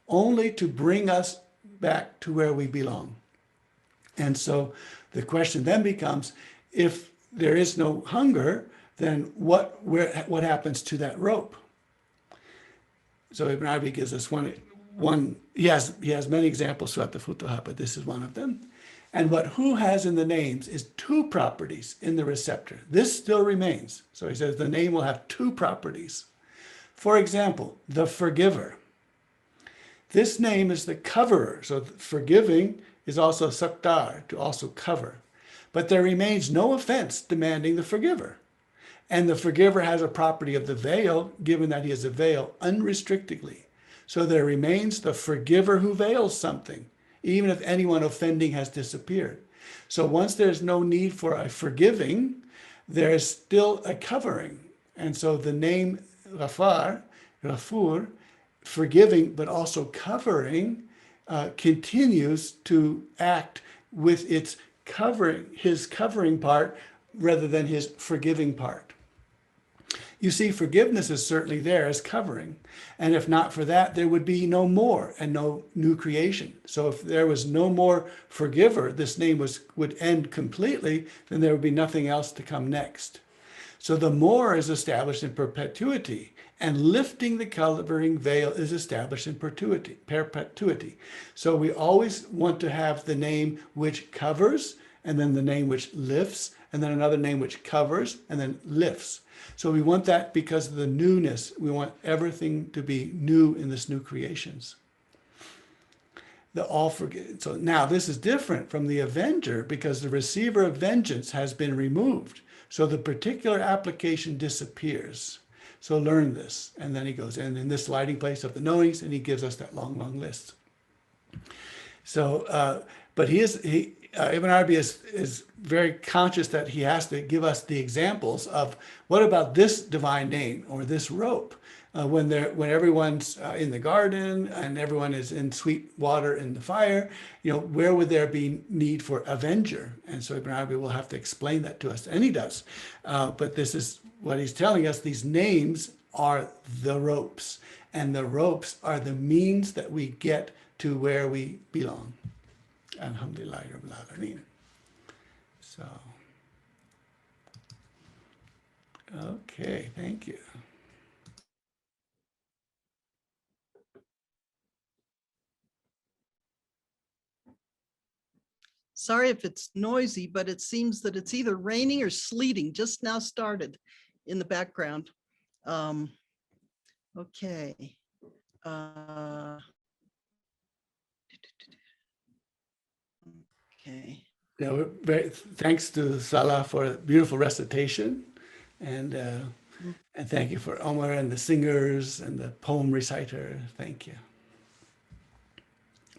only to bring us back to where we belong. And so the question then becomes, if there is no hunger, then what happens to that rope? So Ibn Arabi gives us one. He has many examples throughout the Futuhat, but this is one of them. And what who has in the names is two properties in the receptor. This still remains. So he says the name will have two properties. For example, the forgiver. This name is the coverer. So forgiving is also sattar, to also cover. But there remains no offense demanding the forgiver. And the forgiver has a property of the veil, given that he is a veil unrestrictedly. So there remains the forgiver who veils something, even if anyone offending has disappeared. So once there's no need for a forgiving, there is still a covering. And so the name Ghafar, Ghafur, forgiving but also covering, continues to act with its covering, his covering part rather than his forgiving part. You see, forgiveness is certainly there as covering. And if not for that, there would be no more and no new creation. So if there was no more forgiver, this name would end completely, then there would be nothing else to come next. So the more is established in perpetuity, and lifting the covering veil is established in perpetuity. So we always want to have the name which covers, and then the name which lifts, and then another name which covers, and then lifts. So we want that because of the newness. We want everything to be new in this new creations. So now this is different from the avenger because the receiver of vengeance has been removed. So the particular application disappears. So learn this. And then he goes, and in this lighting place of the knowings, and he gives us that long, long list. So, but Ibn Arabi is very conscious that he has to give us the examples of what about this divine name or this rope when everyone's in the garden and everyone is in sweet water in the fire, where would there be need for avenger? And so Ibn Arabi will have to explain that to us, and he does. But this is what he's telling us. These names are the ropes, and the ropes are the means that we get to where we belong. Alhamdulillah Rabbil Alameen. So Okay, thank you. Sorry if it's noisy, but it seems that it's either raining or sleeting, just now started in the background. Okay. Okay. Yeah, thanks to Salah for a beautiful recitation, and thank you for Omar and the singers and the poem reciter. Thank you.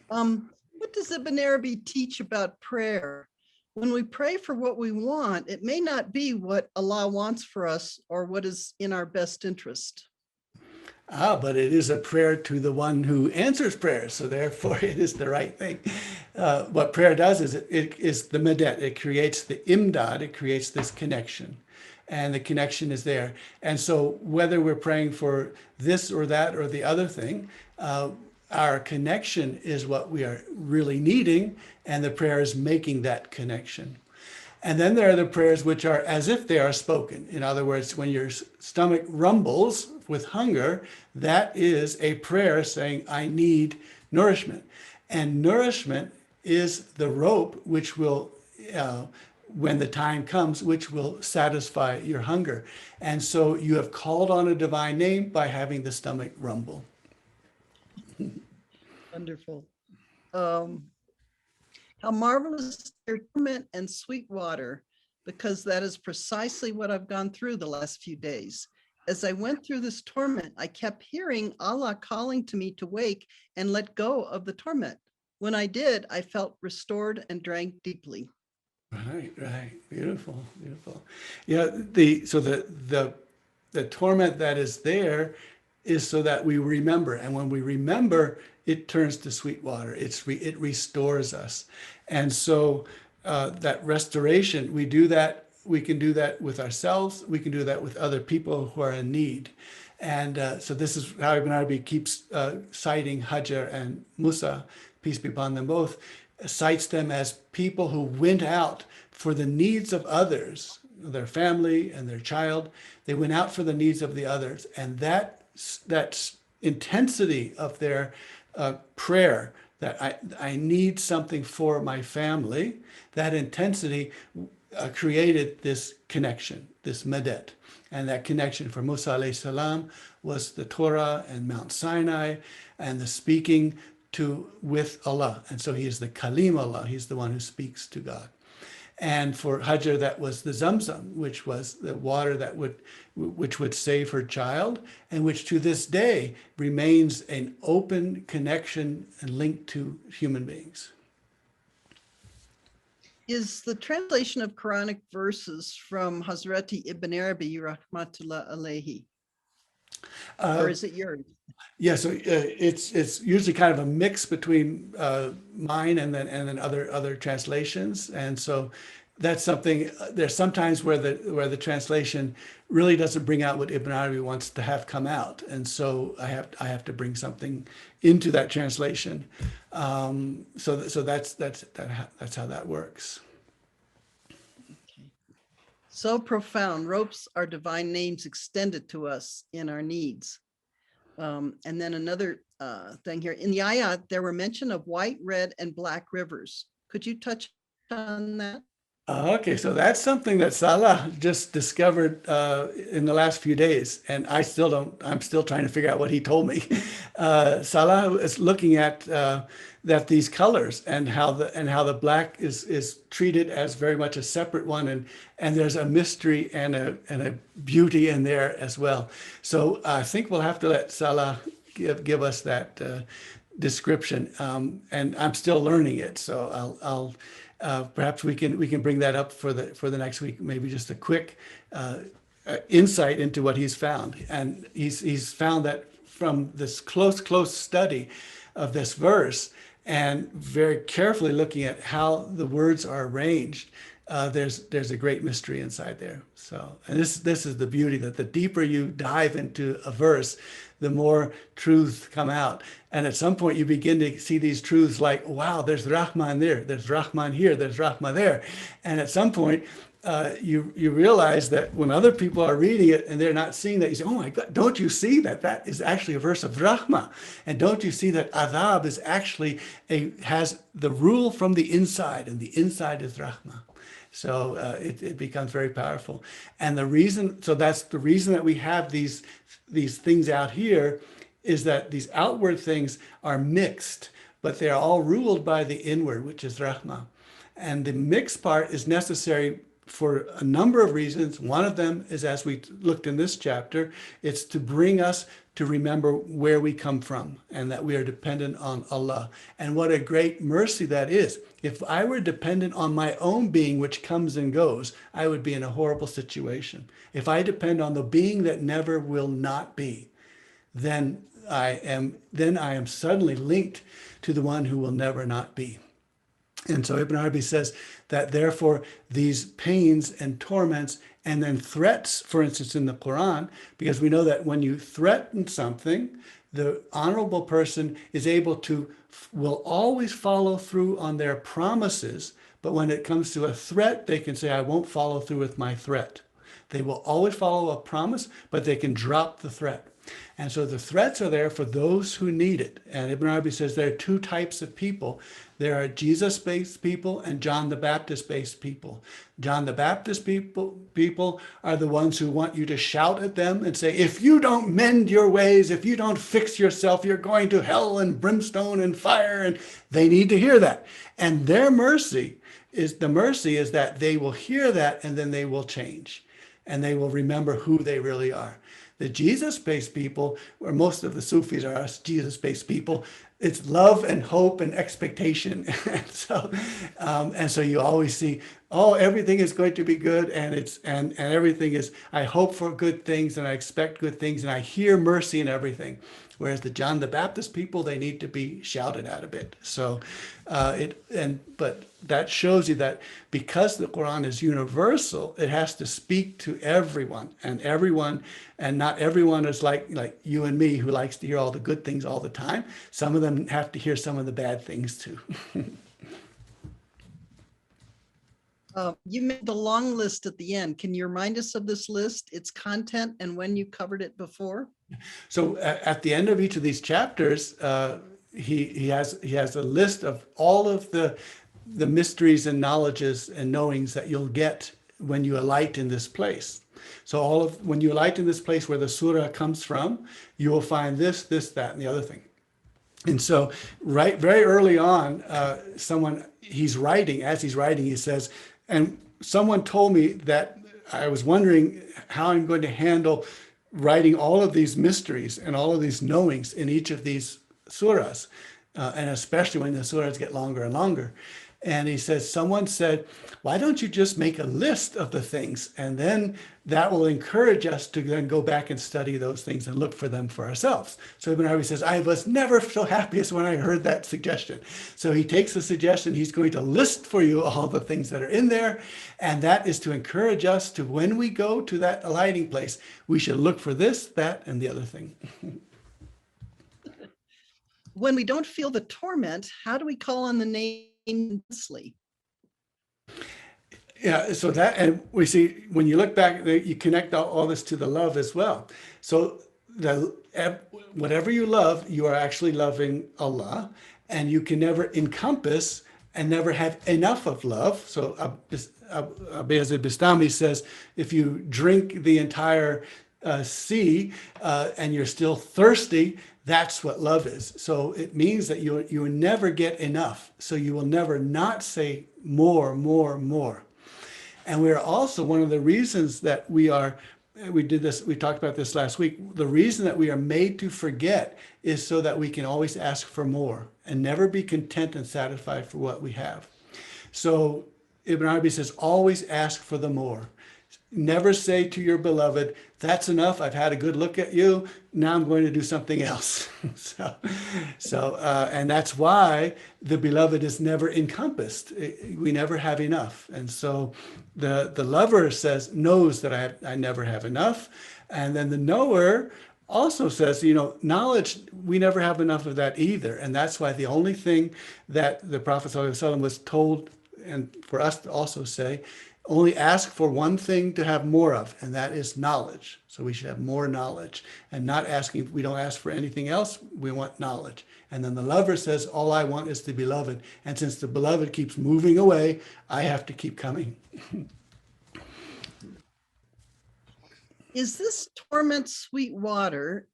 What does Ibn Arabi teach about prayer? When we pray for what we want, it may not be what Allah wants for us or what is in our best interest. But it is a prayer to the one who answers prayers, so therefore it is the right thing. What prayer does is it is the medet. It creates the imdad. It creates this connection, and the connection is there. And so whether we're praying for this or that or the other thing, our connection is what we are really needing, and the prayer is making that connection. And then there are the prayers which are as if they are spoken. In other words, when your stomach rumbles with hunger, that is a prayer saying, I need nourishment. And nourishment is the rope which will, when the time comes, which will satisfy your hunger. And so you have called on a divine name by having the stomach rumble. Wonderful. How marvelous their torment and sweet water, because that is precisely what I've gone through the last few days. As I went through this torment, I kept hearing Allah calling to me to wake and let go of the torment. When I did, I felt restored and drank deeply. Right, beautiful. Yeah, so the torment that is there is so that we remember, and when we remember, it turns to sweet water. It restores us, and so that restoration, we do that. We can do that with ourselves. We can do that with other people who are in need, and so this is how Ibn Arabi keeps citing Hajar and Musa, peace be upon them both, cites them as people who went out for the needs of others, their family and their child. They went out for the needs of the others, and that intensity of their prayer, that I need something for my family, that intensity created this connection, this medet. And that connection for Musa alayhi salam was the Torah and Mount Sinai and the speaking with Allah. And so he is the Kalim Allah. He's the one who speaks to God. And for Hajar, that was the Zamzam, which was the water which would save her child, and which to this day remains an open connection and link to human beings. Is the translation of Quranic verses from Hazrati Ibn Arabi, rahmatullah alayhi, or is it yours? Yeah, so it's usually kind of a mix between mine and then other translations, and so that's something. There's sometimes where the translation really doesn't bring out what Ibn Arabi wants to have come out, and so I have to bring something into that translation. So that's how that works. Okay. So profound. Ropes are divine names extended to us in our needs. And then another thing here in the ayat, there were mention of white, red, and black rivers. Could you touch on that? Okay, so that's something that Salah just discovered in the last few days, and I'm still trying to figure out what he told me. Salah is looking at that these colors and how the black is treated as very much a separate one, and there's a mystery and a beauty in there as well. So I think we'll have to let Salah give us that description, and I'm still learning it, so I'll perhaps we can bring that up for the next week. Maybe just a quick insight into what he's found, and he's found that from this close study of this verse and very carefully looking at how the words are arranged, there's a great mystery inside there. So, and this is the beauty, that the deeper you dive into a verse, the more truths come out. And at some point you begin to see these truths like, wow, there's Rahman there, there's Rahman here, there's Rahma there. And at some point you realize that when other people are reading it and they're not seeing that, you say, oh my God, don't you see that that is actually a verse of Rahmah? And don't you see that adhab is actually has the rule from the inside, and the inside is Rahmah. So it becomes very powerful. And the reason, so that's the reason that we have these things out here, is that these outward things are mixed, but they're all ruled by the inward, which is Rahmah. And the mixed part is necessary for a number of reasons. One of them is, as we looked in this chapter, it's to bring us to remember where we come from and that we are dependent on Allah. And what a great mercy that is. If I were dependent on my own being, which comes and goes, I would be in a horrible situation. If I depend on the being that never will not be, then I am suddenly linked to the one who will never not be. And so Ibn Arabi says that therefore these pains and torments and then threats, for instance, in the Quran, because we know that when you threaten something, the honorable person is able to, will always follow through on their promises. But when it comes to a threat, they can say, I won't follow through with my threat. They will always follow a promise, but they can drop the threat. And so the threats are there for those who need it. And Ibn Arabi says there are two types of people. There are Jesus-based people and John the Baptist-based people. John the Baptist people are the ones who want you to shout at them and say, if you don't mend your ways, if you don't fix yourself, you're going to hell and brimstone and fire. And they need to hear that. And their mercy is that they will hear that and then they will change. And they will remember who they really are. The Jesus-based people, where most of the Sufis are us Jesus-based people, it's love and hope and expectation. and so you always see, oh, everything is going to be good, and everything is, I hope for good things and I expect good things and I hear mercy in everything. Whereas the John the Baptist people, they need to be shouted at a bit. So but that shows you that because the Quran is universal, it has to speak to everyone, and not everyone is like you and me, who likes to hear all the good things all the time. Some of them have to hear some of the bad things too. You made the long list at the end. Can you remind us of this list, its content, and when you covered it before? So at the end of each of these chapters, he has a list of all of the mysteries and knowledges and knowings that you'll get when you alight in this place. So when you alight in this place where the surah comes from, you will find this, that, and the other thing. And so very early on, he's writing, he says, and someone told me that I was wondering how I'm going to handle writing all of these mysteries and all of these knowings in each of these surahs, and especially when the surahs get longer and longer. And he says, someone said, why don't you just make a list of the things? And then that will encourage us to then go back and study those things and look for them for ourselves. So Ibn Arabi says, I was never so happy as when I heard that suggestion. So he takes the suggestion, he's going to list for you all the things that are in there. And that is to encourage us to, when we go to that alighting place, we should look for this, that, and the other thing. When we don't feel the torment, how do we call on the name endlessly? Yeah, so that, and we see, when you look back, you connect all this to the love as well. So whatever you love, you are actually loving Allah, and you can never encompass and never have enough of love. So Bayezid Bistami says, if you drink the entire sea and you're still thirsty, that's what love is. So it means that you will never get enough. So you will never not say more, more, more. And we're also, one of the reasons that we talked about this last week, the reason that we are made to forget is so that we can always ask for more and never be content and satisfied for what we have. So Ibn Arabi says, always ask for the more. Never say to your beloved, that's enough, I've had a good look at you, now I'm going to do something else. And that's why the beloved is never encompassed. We never have enough. And so the lover knows that I never have enough. And then the knower also says, knowledge, we never have enough of that either. And that's why the only thing that the Prophet ﷺ was told, and for us to also say, only ask for one thing to have more of, and that is knowledge. So we should have more knowledge, and not asking, we don't ask for anything else, we want knowledge. And then the lover says, all I want is the beloved. And since the beloved keeps moving away, I have to keep coming. Is this torment sweet water?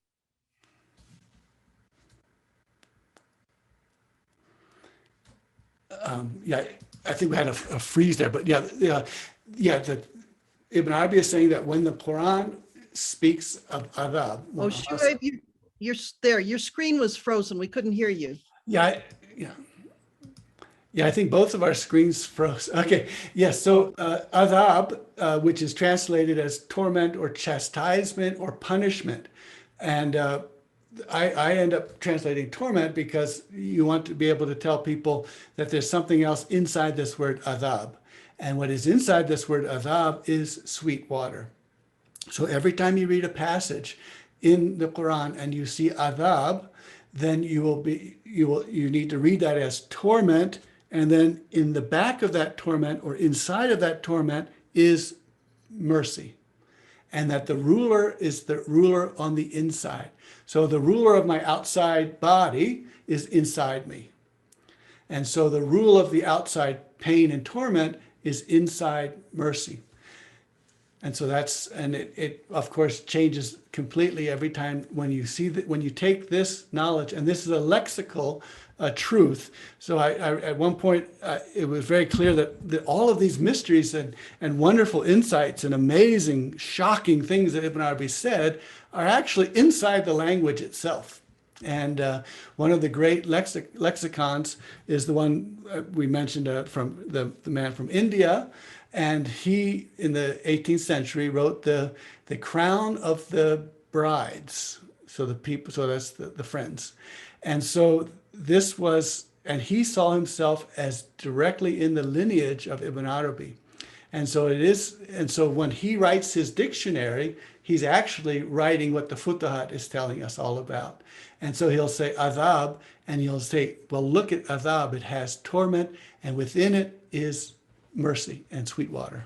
Yeah, I think we had a freeze there, but yeah, the Ibn Arabi is saying that when the Quran speaks of adhab. Oh, Shuaib, you're there. Your screen was frozen. We couldn't hear you. Yeah, I think both of our screens froze. Okay, yes. So adhab, which is translated as torment or chastisement or punishment, and I end up translating torment because you want to be able to tell people that there's something else inside this word adhab. And what is inside this word adhab is sweet water. So every time you read a passage in the Quran and you see adhab, then you need to read that as torment. And then in the back of that torment or inside of that torment is mercy. And that the ruler is the ruler on the inside. So the ruler of my outside body is inside me. And so the rule of the outside pain and torment is inside mercy. And so it of course changes completely every time when you see that, when you take this knowledge, and this is a lexical truth. So I at one point, it was very clear that all of these mysteries and wonderful insights and amazing, shocking things that Ibn Arabi said are actually inside the language itself. And one of the great lexicons is the one we mentioned from the man from India. And he, in the 18th century, wrote the crown of the brides. So the people, so that's the friends. And so this was, and he saw himself as directly in the lineage of Ibn Arabi. And so it is, and so when he writes his dictionary, he's actually writing what the Futuhat is telling us all about. And so he'll say adhab, and he'll say, well, look at adhab, it has torment, and within it is mercy and sweet water.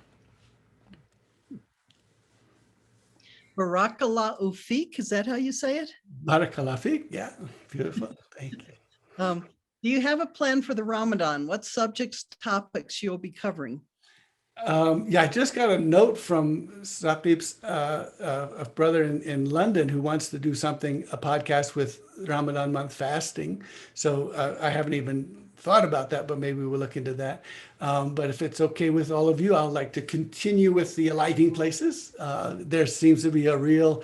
Barakallah Ufik, is that how you say it? Barakallah fiik, yeah, beautiful, thank you. Do you have a plan for the Ramadan? What subjects, topics you'll be covering? Yeah, I just got a note from Saqib's a brother in London who wants to do a podcast with Ramadan month fasting. So I haven't even thought about that, but maybe we'll look into that. But if it's okay with all of you, I'd like to continue with the alighting places. There seems to be a real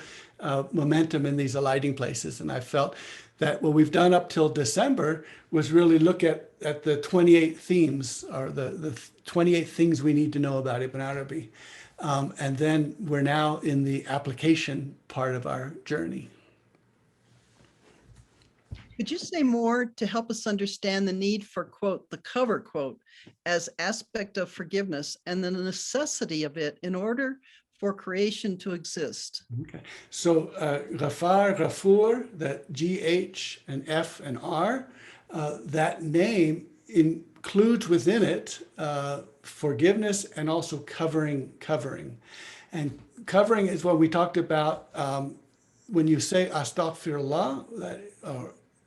momentum in these alighting places. And I felt that what we've done up till December was really look at the 28 themes, or the 28 things we need to know about Ibn Arabi. And then we're now in the application part of our journey. Could you say more to help us understand the need for, quote, the cover quote, as aspect of forgiveness and the necessity of it in order for creation to exist? Okay, so Ghafar, Ghafur, that G-H and F and R, that name includes within it forgiveness and also covering. And covering is what we talked about when you say astaghfirullah,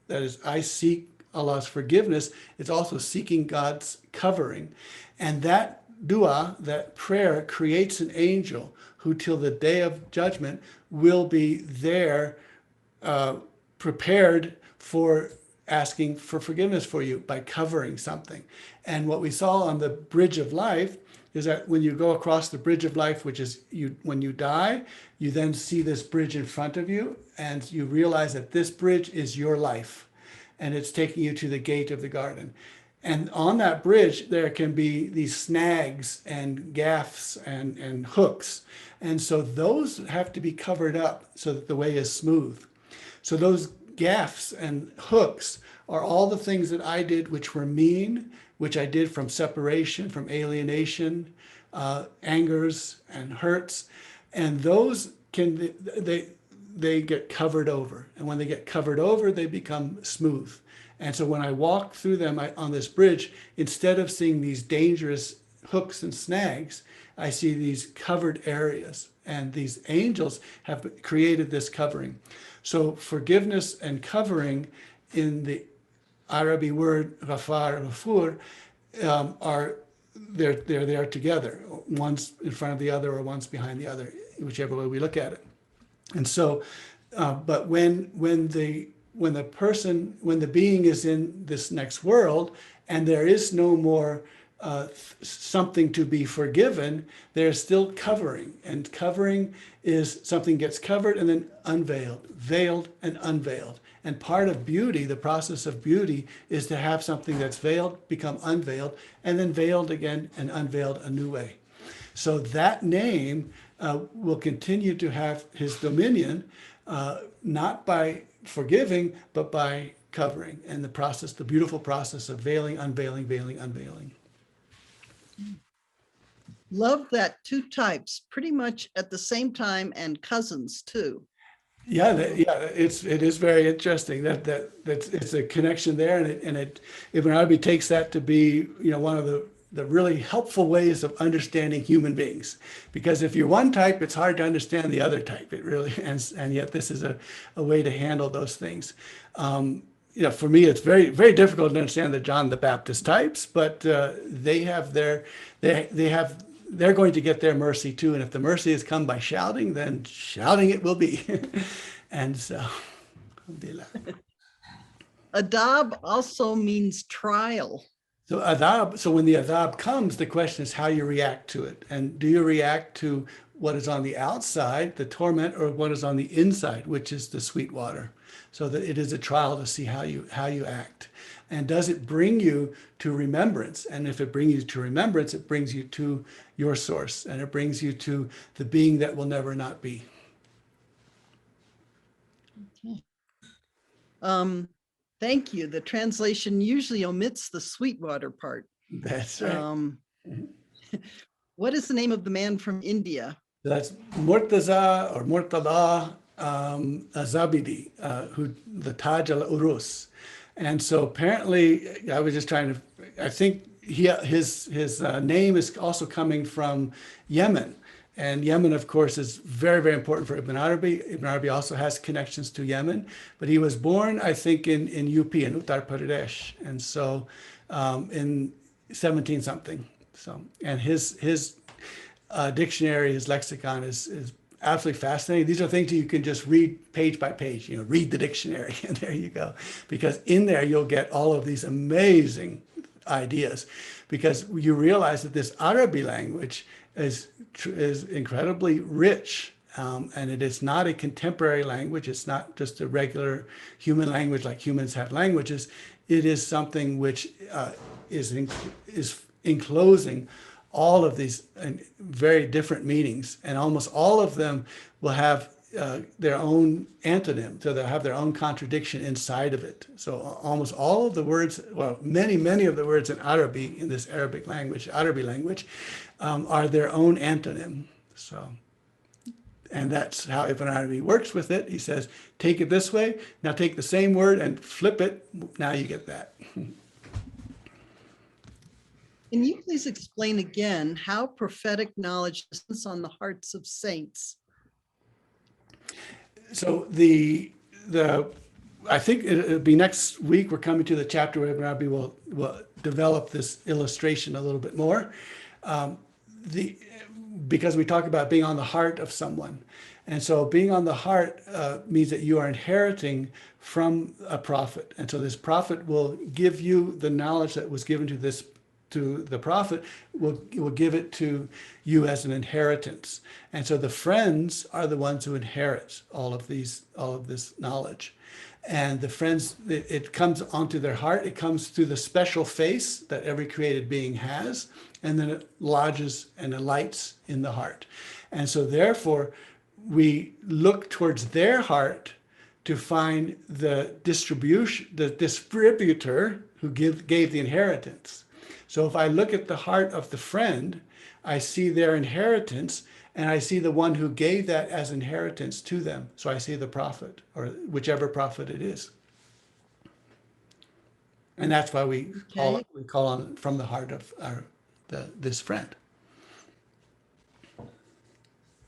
that is, I seek Allah's forgiveness, it's also seeking God's covering. And that dua, that prayer, creates an angel who till the day of judgment will be there prepared for asking for forgiveness for you by covering something. And what we saw on the bridge of life is that when you go across the bridge of life, which is when you die, you then see this bridge in front of you, and you realize that this bridge is your life, and it's taking you to the gate of the garden. And on that bridge, there can be these snags and gaffs and hooks. And so those have to be covered up so that the way is smooth. So those gaffs and hooks are all the things that I did which were mean, which I did from separation, from alienation, angers and hurts. And those they get covered over. And when they get covered over, they become smooth. And so when I walk through them on this bridge, instead of seeing these dangerous hooks and snags. I see these covered areas, and these angels have created this covering. So forgiveness and covering in the Arabi word ghafar, ghafur, are they're there together. One's in front of the other or one's behind the other, whichever way we look at it. And so, but when the being is in this next world and there is no more something to be forgiven, there's still covering. And covering is something gets covered and then unveiled, veiled and unveiled. And part of beauty, the process of beauty, is to have something that's veiled become unveiled, and then veiled again and unveiled a new way. So that name will continue to have his dominion, not by forgiving, but by covering. And the process, the beautiful process of veiling, unveiling, veiling, unveiling. Love that, two types pretty much at the same time, and cousins too. Yeah, it is very interesting that it's a connection there, and Ibn Arabi takes that to be, you know, one of the really helpful ways of understanding human beings, because if you're one type, it's hard to understand the other type. It really, and yet this is a way to handle those things. You know, for me, it's very, very difficult to understand the John the Baptist types, but they're going to get their mercy too. And if the mercy has come by shouting, then shouting it will be. And so, alhamdulillah. Adhab also means trial. So adhab, so when the adhab comes, the question is how you react to it. And do you react to what is on the outside, the torment, or what is on the inside, which is the sweet water? So that it is a trial to see how you act. And does it bring you to remembrance? And if it brings you to remembrance, it brings you to your source, and it brings you to the being that will never not be. Okay. Thank you. The translation usually omits the Sweetwater part. That's right. What is the name of the man from India? That's Murtaza or Murtada Zabidi, who the Taj al-Urus. And so apparently, I was just trying to, I think his name is also coming from Yemen. And Yemen, of course, is very, very important for Ibn Arabi. Ibn Arabi also has connections to Yemen, but he was born, I think, in UP, in Uttar Pradesh. And so in 17 something. So, and his dictionary, his lexicon is absolutely fascinating. These are things you can just read page by page, you know, read the dictionary, and there you go. Because in there, you'll get all of these amazing ideas, because you realize that this Arabi language is incredibly rich, and it is not a contemporary language. It's not just a regular human language like humans have languages. It is something which is enclosing all of these very different meanings, and almost all of them will have their own antonym, so they'll have their own contradiction inside of it. So almost all of the words, well, many of the words in Arabi, in this Arabic language, Arabi language, are their own antonym. So, and that's how Ibn Arabi works with it. He says, take it this way, now take the same word and flip it, now you get that. Can you please explain again how prophetic knowledge descends on the hearts of saints? So I think it'll be next week. We're coming to the chapter where Ibn Arabi will develop this illustration a little bit more. Because we talk about being on the heart of someone. And so being on the heart means that you are inheriting from a prophet. And so this prophet will give you the knowledge that was given to the prophet, will give it to you as an inheritance. And so the friends are the ones who inherit all of this knowledge. And the friends, it comes onto their heart. It comes through the special face that every created being has, and then it lodges and alights in the heart. And so therefore, we look towards their heart to find the distributor who gave the inheritance. So if I look at the heart of the friend, I see their inheritance, and I see the one who gave that as inheritance to them. So I see the prophet, or whichever prophet it is. And that's why we call on from the heart of this friend.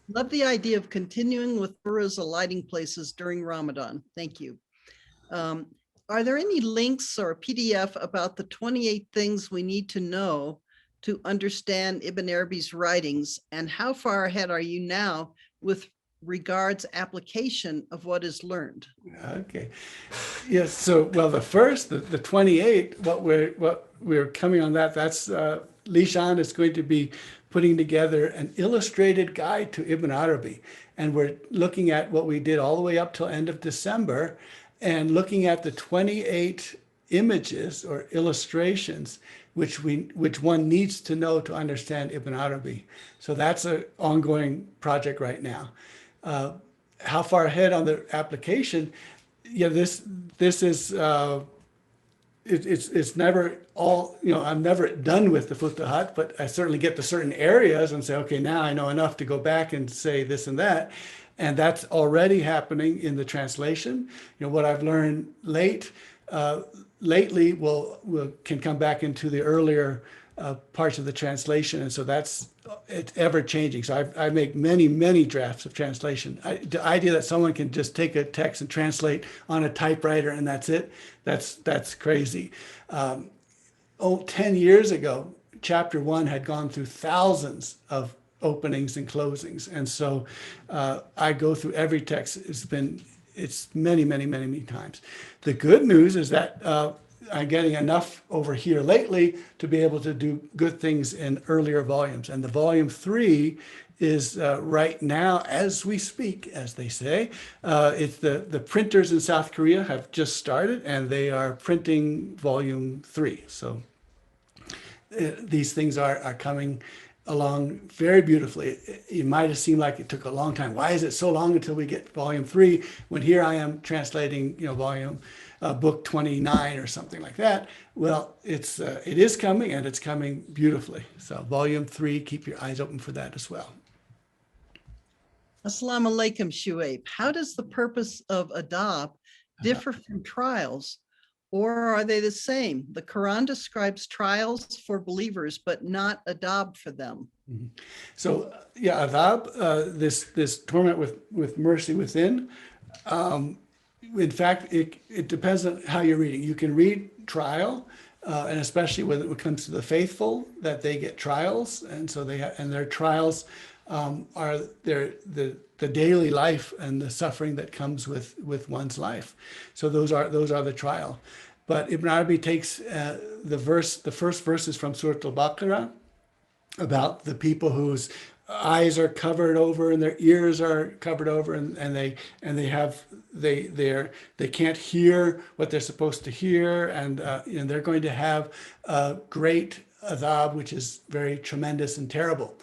Love the idea of continuing with Surah's alighting places during Ramadan. Thank you. Are there any links or PDF about the 28 things we need to know to understand Ibn Arabi's writings? And how far ahead are you now with regards application of what is learned? Okay. Yes. So, well, the 28, what we're coming on that's Lishan is going to be putting together an illustrated guide to Ibn Arabi. And we're looking at what we did all the way up till end of December and looking at the 28 images or illustrations which one needs to know to understand Ibn Arabi. So that's an ongoing project right now. How far ahead on the application? Yeah, this is it's never all, I'm never done with the Futuhat, but I certainly get to certain areas and say, okay, now I know enough to go back and say this and that. And that's already happening in the translation. What I've learned lately can come back into the earlier parts of the translation. And so it's ever changing. So I make many drafts of translation. The idea that someone can just take a text and translate on a typewriter and that's it, that's crazy. 10 years ago, chapter 1 had gone through thousands of openings and closings. And so I go through every text. It's many times. The good news is that I'm getting enough over here lately to be able to do good things in earlier volumes. And the volume 3 is right now, as we speak, as they say. It's the printers in South Korea have just started and they are printing volume 3. So these things are coming along very beautifully. It might have seemed like it took a long time. Why is it so long until we get volume 3 when here I am translating, volume book 29 or something like that? Well, it is coming and it's coming beautifully. So volume 3, keep your eyes open for that as well. Assalamu alaikum, Shuaib. How does the purpose of adhab differ from trials, or are they the same? The Quran describes trials for believers, but not adhab for them. Mm-hmm. So yeah, adhab, this torment with mercy within. In fact, it depends on how you're reading. You can read trial, and especially when it comes to the faithful, that they get trials, and so and their trials are the daily life and the suffering that comes with one's life. So those are the trial. But Ibn Arabi takes the first verses from Surah Al-Baqarah about the people whose eyes are covered over and their ears are covered over, and they can't hear what they're supposed to hear, and they're going to have a great adhab, which is very tremendous and terrible.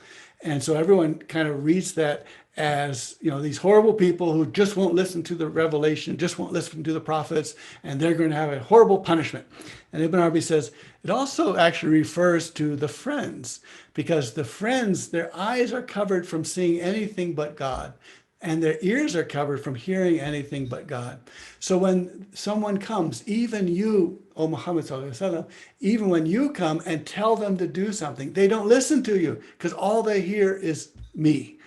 And so everyone kind of reads that as, these horrible people who just won't listen to the revelation, just won't listen to the prophets, and they're going to have a horrible punishment. And Ibn Arabi says it also actually refers to the friends, because the friends, their eyes are covered from seeing anything but God, and their ears are covered from hearing anything but God. So when someone comes, even you, O Muhammad sallallahu alaihi wasallam, even when you come and tell them to do something, they don't listen to you because all they hear is me.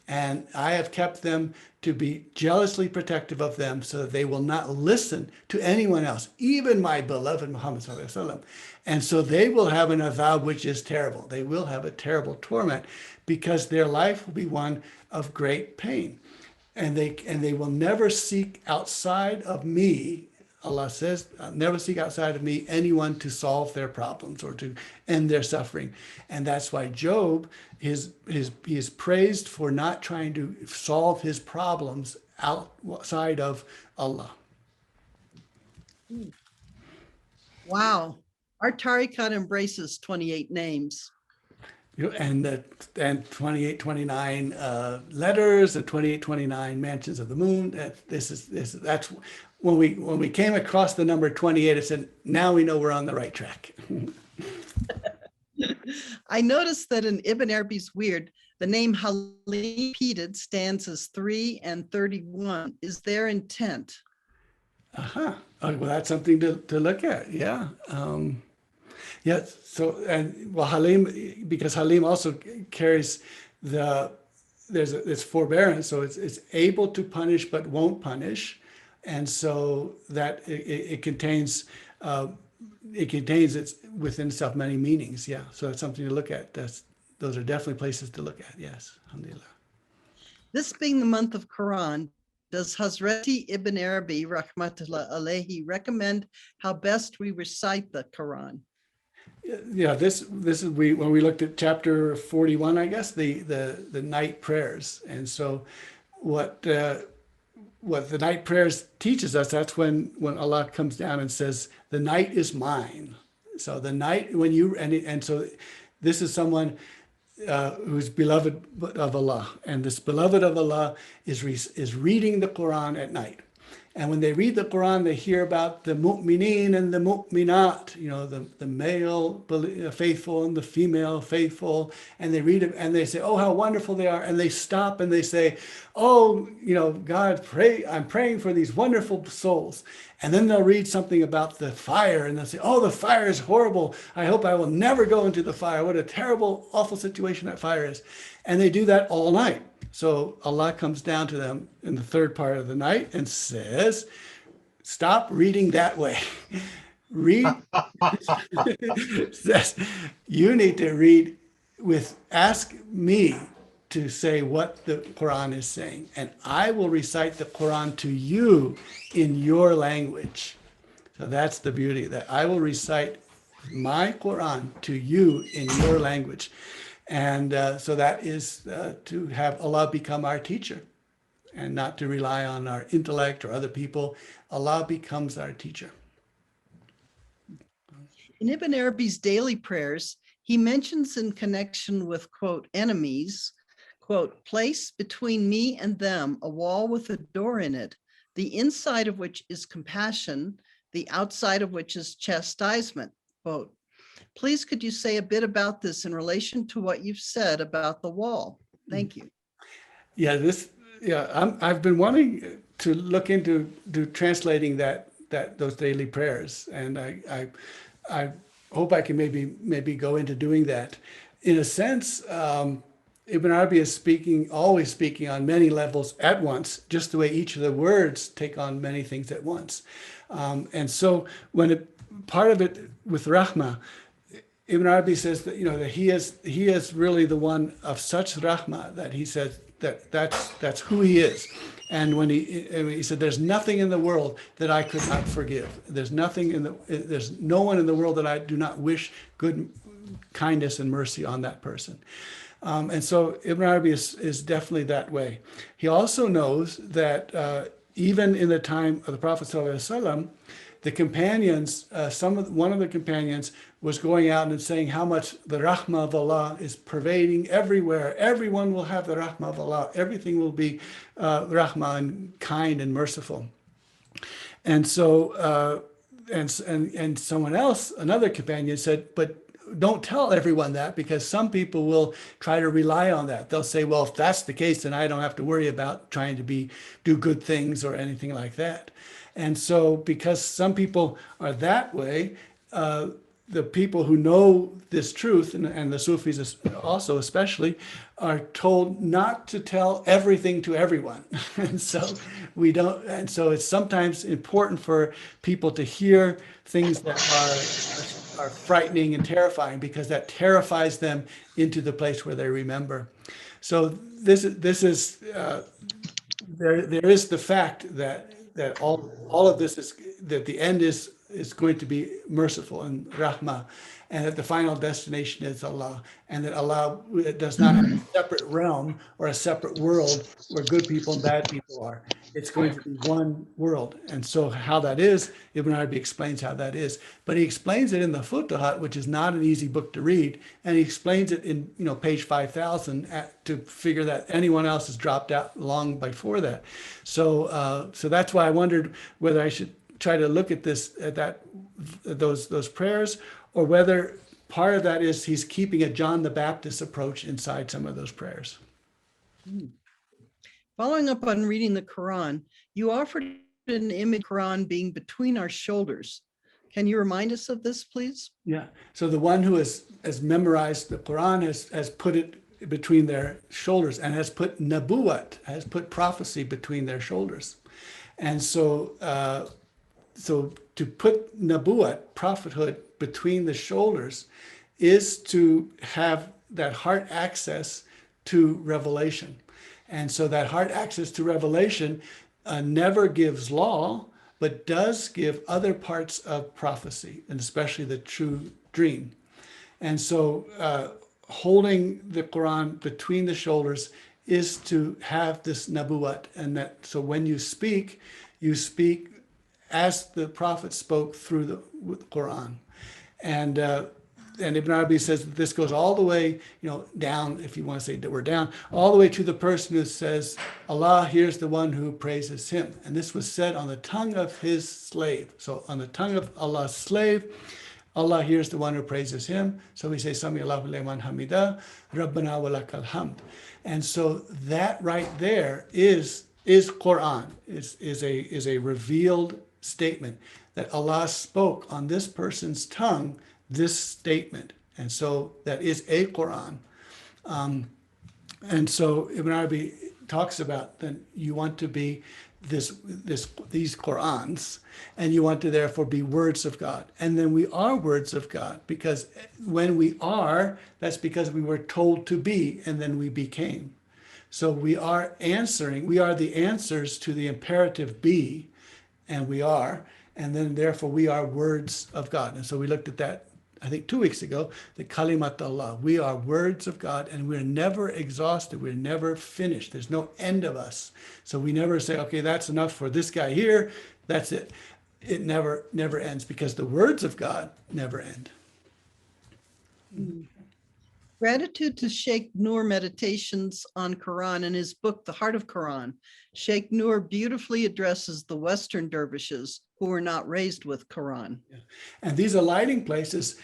And I have kept them to be jealously protective of them so that they will not listen to anyone else, even my beloved Muhammad sallallahu alaihi wasallam. And so they will have an adhab which is terrible. They will have a terrible torment because their life will be one of great pain. And they will never seek outside of me. Allah says, never seek outside of me anyone to solve their problems or to end their suffering. And that's why Job, he is praised for not trying to solve his problems outside of Allah. Wow. Our tariqat embraces 28 names. And 28, 29 letters, and 28, 29 mansions of the moon. That's when we came across the number 28. I said, now we know we're on the right track. I noticed that in Ibn Arabi's Weird, the name Halim repeated stands as 3 and 31. Is their intent? Well, that's something to look at. Yeah. Yeah. So, and well, Halim, because Halim also carries there's forbearance, so it's able to punish but won't punish, and so that it contains it's within itself many meanings. Yeah. So that's something to look at. Those are definitely places to look at. Yes. Alhamdulillah. This being the month of Quran, does Hazreti Ibn Arabi, rahmatullah alayhi, recommend how best we recite the Quran? Yeah, this is when we looked at chapter 41, I guess, the night prayers. And so what the night prayers teaches us, that's when Allah comes down and says, the night is mine. So the night when you, and so this is someone who's beloved of Allah. And this beloved of Allah is reading the Quran at night. And when they read the Quran, they hear about the mu'mineen and the mu'minat, the male faithful and the female faithful. And they read it and they say, oh, how wonderful they are. And they stop and they say, oh, God, I'm praying for these wonderful souls. And then they'll read something about the fire and they'll say, oh, the fire is horrible. I hope I will never go into the fire. What a terrible, awful situation that fire is. And they do that all night. So Allah comes down to them in the third part of the night and says, stop reading that way. Says, you need to read ask me to say what the Quran is saying, and I will recite the Quran to you in your language. So that's the beauty, that I will recite my Quran to you in your language. And so that is to have Allah become our teacher and not to rely on our intellect or other people. Allah becomes our teacher. In Ibn Arabi's daily prayers, he mentions in connection with, quote, enemies, quote, place between me and them a wall with a door in it, the inside of which is compassion, the outside of which is chastisement, quote. Please, could you say a bit about this in relation to what you've said about the wall? Thank you. Yeah, I've been wanting to look into translating those daily prayers, and I hope I can maybe go into doing that. In a sense, Ibn Arabi is always speaking on many levels at once, just the way each of the words take on many things at once. And so part of it with Rahmah, Ibn Arabi says that that he is really the one of such rahmah that he says that's who he is. And when he said, there's nothing in the world that I could not forgive. There's no one in the world that I do not wish good kindness and mercy on that person. And so Ibn Arabi is definitely that way. He also knows that even in the time of the Prophet ﷺ, the companions, one of the companions was going out and saying how much the rahmah of Allah is pervading everywhere. Everyone will have the rahmah of Allah. Everything will be rahmah and kind and merciful. And so, and someone else, another companion said, but don't tell everyone that, because some people will try to rely on that. They'll say, well, if that's the case, then I don't have to worry about trying to do good things or anything like that. And so because some people are that way, the people who know this truth, and the Sufis also especially, are told not to tell everything to everyone. And so it's sometimes important for people to hear things that are frightening and terrifying, because that terrifies them into the place where they remember. So there is the fact that all of this is that the end is going to be merciful and rahmah, and that the final destination is Allah, and that Allah does not have a separate realm or a separate world where good people and bad people are. It's going to be one world. And so how that is, Ibn Arabi explains how that is, but he explains it in the Futuhat, which is not an easy book to read, and he explains it in page 5,000 to figure that anyone else has dropped out long before that. So that's why I wondered whether I should try to look at those prayers, or whether part of that is he's keeping a John the Baptist approach inside some of those prayers. Following up on reading the Quran, you offered an image of the Quran being between our shoulders. Can you remind us of this, please? Yeah. So the one who has memorized the Quran has put it between their shoulders and has put nabuwat, has put prophecy between their shoulders. And so, so to put nabuwat, prophethood, between the shoulders is to have that heart access to revelation. And so that heart access to revelation never gives law, but does give other parts of prophecy, and especially the true dream. And so holding the Quran between the shoulders is to have this nabuwat. And that, so when you speak as the prophet spoke through the Quran. And Ibn Arabi says that this goes all the way, down, if you want to say that we're down, all the way to the person who says, Allah hears the one who praises him. And this was said on the tongue of his slave. So on the tongue of Allah's slave, Allah hears the one who praises him. So we say, Sami Allahu liman hamida, Rabbana wa lakal hamd. And so that right there is Quran, is a revealed statement that Allah spoke on this person's tongue this statement. And so that is a Quran. And so Ibn Arabi talks about then you want to be these Qurans, and you want to therefore be words of God. And then we are words of God, because when we are, that's because we were told to be, and then we became. So we are answering, we are the answers to the imperative be, and we are, and then therefore we are words of God. And so we looked at that, I think 2 weeks ago, the Kalimat Allah. We are words of God, and we're never exhausted. We're never finished. There's no end of us. So we never say, okay, that's enough for this guy here. That's it. It never ends, because the words of God never end. Gratitude to Sheikh Noor Meditations on Quran in his book, The Heart of Quran. Sheikh Noor beautifully addresses the Western dervishes who were not raised with Quran. Yeah. And these alighting places,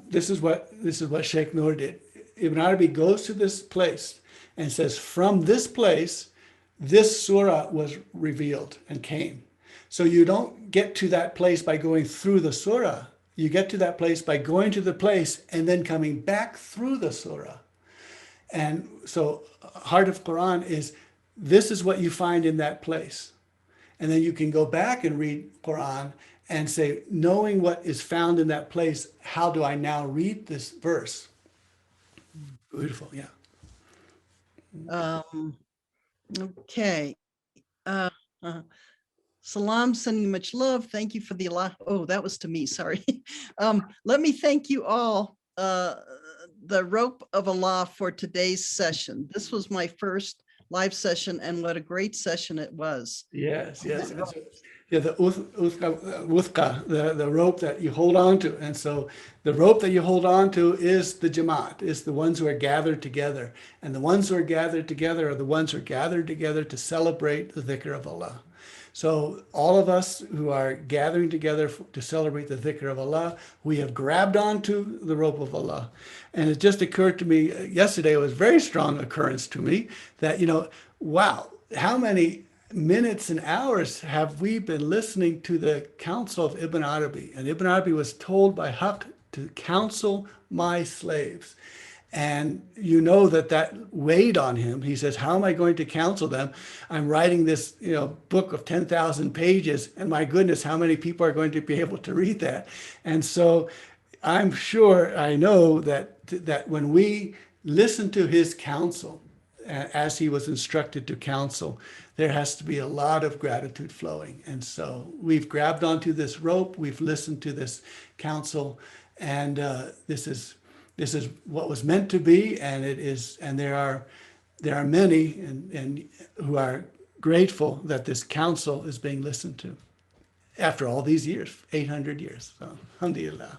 this is what Sheikh Noor did. Ibn Arabi goes to this place and says, from this place, this surah was revealed and came. So you don't get to that place by going through the surah. You get to that place by going to the place and then coming back through the surah. And so Heart of Quran is, this is what you find in that place. And then you can go back and read Quran and say, knowing what is found in that place, how do I now read this verse? Beautiful, yeah. Okay. Salam, sending you much love. Thank you for the Allah. Oh, that was to me, sorry. Let me thank you all, the rope of Allah, for today's session. This was my first live session, and what a great session it was. Yes. Yeah, the wuthqa, the rope that you hold on to. And so the rope that you hold on to is the Jamaat, is the ones who are gathered together. And the ones who are gathered together are the ones who are gathered together to celebrate the dhikr of Allah. So all of us who are gathering together to celebrate the dhikr of Allah, we have grabbed onto the rope of Allah. And it just occurred to me yesterday, it was a very strong occurrence to me that, wow, how many minutes and hours have we been listening to the counsel of Ibn Arabi? And Ibn Arabi was told by Haqq to counsel my slaves. And that weighed on him. He says, how am I going to counsel them? I'm writing this, book of 10,000 pages, and my goodness, how many people are going to be able to read that? And so I know that when we listen to his counsel, as he was instructed to counsel, there has to be a lot of gratitude flowing. And so we've grabbed onto this rope, we've listened to this counsel, and this is what was meant to be, and it is. And there are many and who are grateful that this counsel is being listened to after all these years, 800 years. So, alhamdulillah.